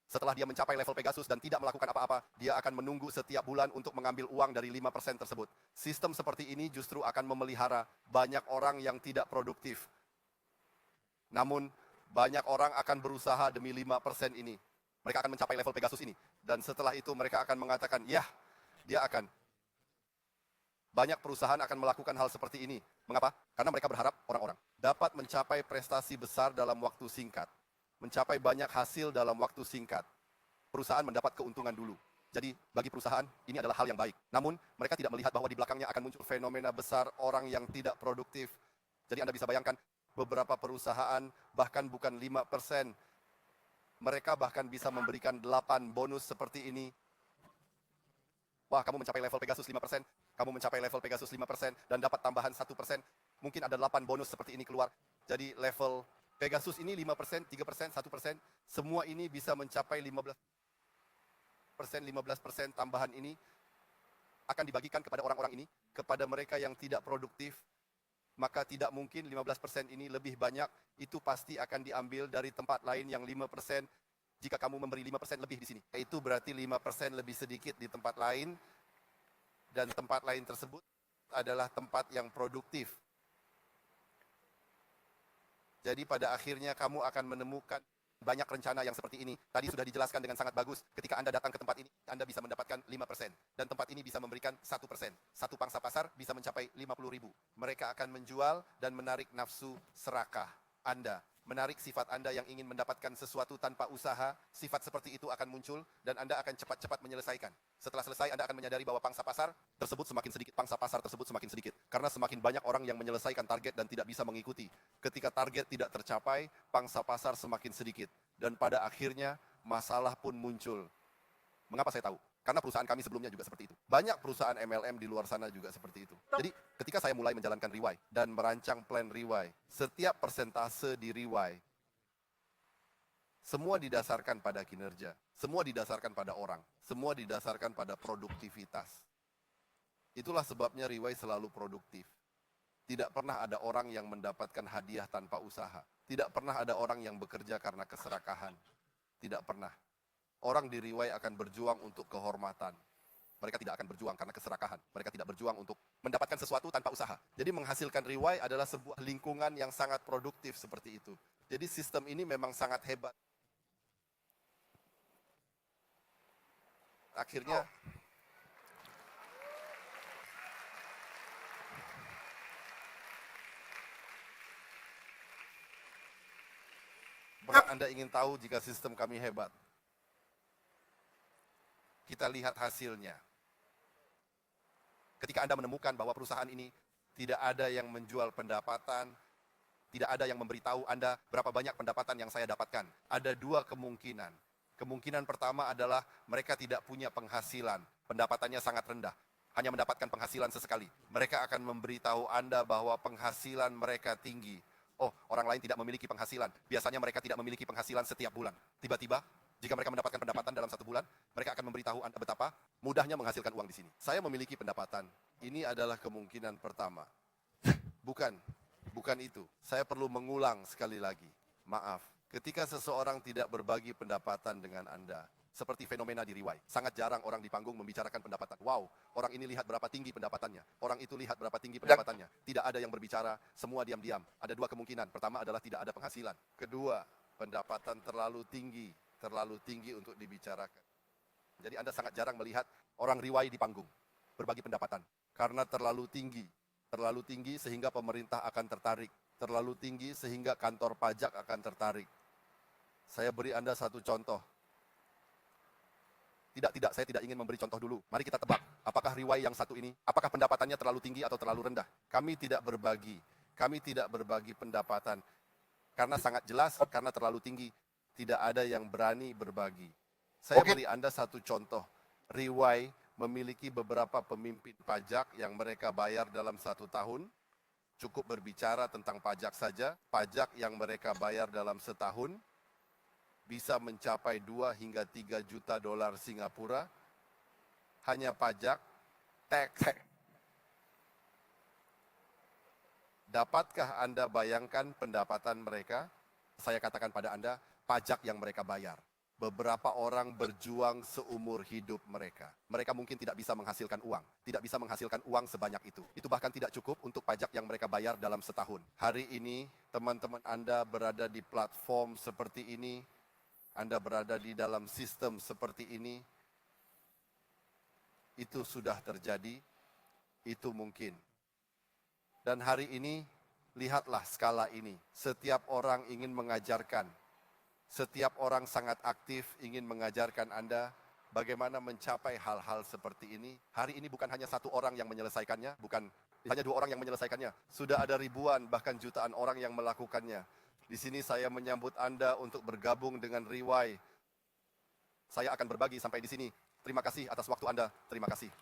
Setelah dia mencapai level Pegasus dan tidak melakukan apa-apa, dia akan menunggu setiap bulan untuk mengambil uang dari 5% tersebut. Sistem seperti ini justru akan memelihara banyak orang yang tidak produktif. Namun, banyak orang akan berusaha demi 5% ini. Mereka akan mencapai level Pegasus ini. Dan setelah itu mereka akan mengatakan, ya, dia akan. Banyak perusahaan akan melakukan hal seperti ini. Mengapa? Karena mereka berharap orang-orang dapat mencapai prestasi besar dalam waktu singkat. Mencapai banyak hasil dalam waktu singkat. Perusahaan mendapat keuntungan dulu. Jadi bagi perusahaan ini adalah hal yang baik. Namun mereka tidak melihat bahwa di belakangnya akan muncul fenomena besar orang yang tidak produktif. Jadi Anda bisa bayangkan beberapa perusahaan bahkan bukan 5%. Mereka bahkan bisa memberikan 8 bonus seperti ini. Wah, kamu mencapai level Pegasus 5%, kamu mencapai level Pegasus 5%, dan dapat tambahan 1%. Mungkin ada 8 bonus seperti ini keluar. Jadi level Pegasus ini 5%, 3%, 1%, semua ini bisa mencapai 15% tambahan ini akan dibagikan kepada orang-orang ini, kepada mereka yang tidak produktif. Maka tidak mungkin 15% ini lebih banyak, itu pasti akan diambil dari tempat lain yang 5%. Jika kamu memberi 5% lebih di sini, itu berarti 5% lebih sedikit di tempat lain, dan tempat lain tersebut adalah tempat yang produktif. Jadi pada akhirnya kamu akan menemukan banyak rencana yang seperti ini. Tadi sudah dijelaskan dengan sangat bagus. Ketika Anda datang ke tempat ini, Anda bisa mendapatkan 5%. Dan tempat ini bisa memberikan 1%. Satu pangsa pasar bisa mencapai 50.000. Mereka akan menjual dan menarik nafsu serakah Anda. Menarik sifat Anda yang ingin mendapatkan sesuatu tanpa usaha, sifat seperti itu akan muncul dan Anda akan cepat-cepat menyelesaikan. Setelah selesai, Anda akan menyadari bahwa pangsa pasar tersebut semakin sedikit, pangsa pasar tersebut semakin sedikit. Karena semakin banyak orang yang menyelesaikan target dan tidak bisa mengikuti. Ketika target tidak tercapai, pangsa pasar semakin sedikit. Dan pada akhirnya, masalah pun muncul. Mengapa saya tahu? Karena perusahaan kami sebelumnya juga seperti itu. Banyak perusahaan MLM di luar sana juga seperti itu. Jadi ketika saya mulai menjalankan Riwai dan merancang plan Riwai, setiap persentase di Riwai, semua didasarkan pada kinerja. Semua didasarkan pada orang. Semua didasarkan pada produktivitas. Itulah sebabnya Riwai selalu produktif. Tidak pernah ada orang yang mendapatkan hadiah tanpa usaha. Tidak pernah ada orang yang bekerja karena keserakahan. Tidak pernah. Orang di Riwai akan berjuang untuk kehormatan. Mereka tidak akan berjuang karena keserakahan. Mereka tidak berjuang untuk mendapatkan sesuatu tanpa usaha. Jadi menghasilkan Riwai adalah sebuah lingkungan yang sangat produktif seperti itu. Jadi sistem ini memang sangat hebat. Akhirnya, Anda ingin tahu jika sistem kami hebat? Kita lihat hasilnya. Ketika Anda menemukan bahwa perusahaan ini tidak ada yang menjual pendapatan, tidak ada yang memberitahu Anda berapa banyak pendapatan yang saya dapatkan. Ada dua kemungkinan. Kemungkinan pertama adalah mereka tidak punya penghasilan, pendapatannya sangat rendah, hanya mendapatkan penghasilan sesekali. Mereka akan memberitahu Anda bahwa penghasilan mereka tinggi. Oh, orang lain tidak memiliki penghasilan. Biasanya mereka tidak memiliki penghasilan setiap bulan. Tiba-tiba, jika mereka mendapatkan pendapatan dalam 1 bulan, mereka akan memberitahu Anda betapa mudahnya menghasilkan uang di sini. Saya memiliki pendapatan. Ini adalah kemungkinan pertama. Bukan itu. Saya perlu mengulang sekali lagi. Maaf, ketika seseorang tidak berbagi pendapatan dengan Anda, seperti fenomena di Riwai. Sangat jarang orang di panggung membicarakan pendapatan. Wow, orang ini lihat berapa tinggi pendapatannya. Orang itu lihat berapa tinggi pendapatannya. Tidak ada yang berbicara, semua diam-diam. Ada 2 kemungkinan. Pertama adalah tidak ada penghasilan. Kedua, pendapatan terlalu tinggi untuk dibicarakan. Jadi Anda sangat jarang melihat orang Riwai di panggung berbagi pendapatan. Karena terlalu tinggi sehingga pemerintah akan tertarik. Terlalu tinggi sehingga kantor pajak akan tertarik. Saya beri Anda satu contoh. Tidak, saya tidak ingin memberi contoh dulu. Mari kita tebak, apakah Riwai yang satu ini, apakah pendapatannya terlalu tinggi atau terlalu rendah? Kami tidak berbagi pendapatan. Karena sangat jelas, karena terlalu tinggi, tidak ada yang berani berbagi. Saya beri Anda satu contoh. Riwai memiliki beberapa pemimpin pajak yang mereka bayar dalam 1 tahun. Cukup berbicara tentang pajak saja, pajak yang mereka bayar dalam setahun bisa mencapai 2 hingga 3 juta dolar Singapura. Hanya pajak, tax. Dapatkah Anda bayangkan pendapatan mereka? Saya katakan pada Anda, pajak yang mereka bayar. Beberapa orang berjuang seumur hidup mereka. Mereka mungkin tidak bisa menghasilkan uang sebanyak itu. Itu bahkan tidak cukup untuk pajak yang mereka bayar dalam setahun. Hari ini, teman-teman Anda berada di platform seperti ini, Anda berada di dalam sistem seperti ini, itu sudah terjadi, itu mungkin. Dan hari ini, lihatlah skala ini. Setiap orang ingin mengajarkan, setiap orang sangat aktif ingin mengajarkan Anda bagaimana mencapai hal-hal seperti ini. Hari ini bukan hanya 1 orang yang menyelesaikannya, bukan hanya 2 orang yang menyelesaikannya. Sudah ada ribuan, bahkan jutaan orang yang melakukannya. Di sini saya menyambut Anda untuk bergabung dengan Riwai. Saya akan berbagi sampai di sini. Terima kasih atas waktu Anda. Terima kasih.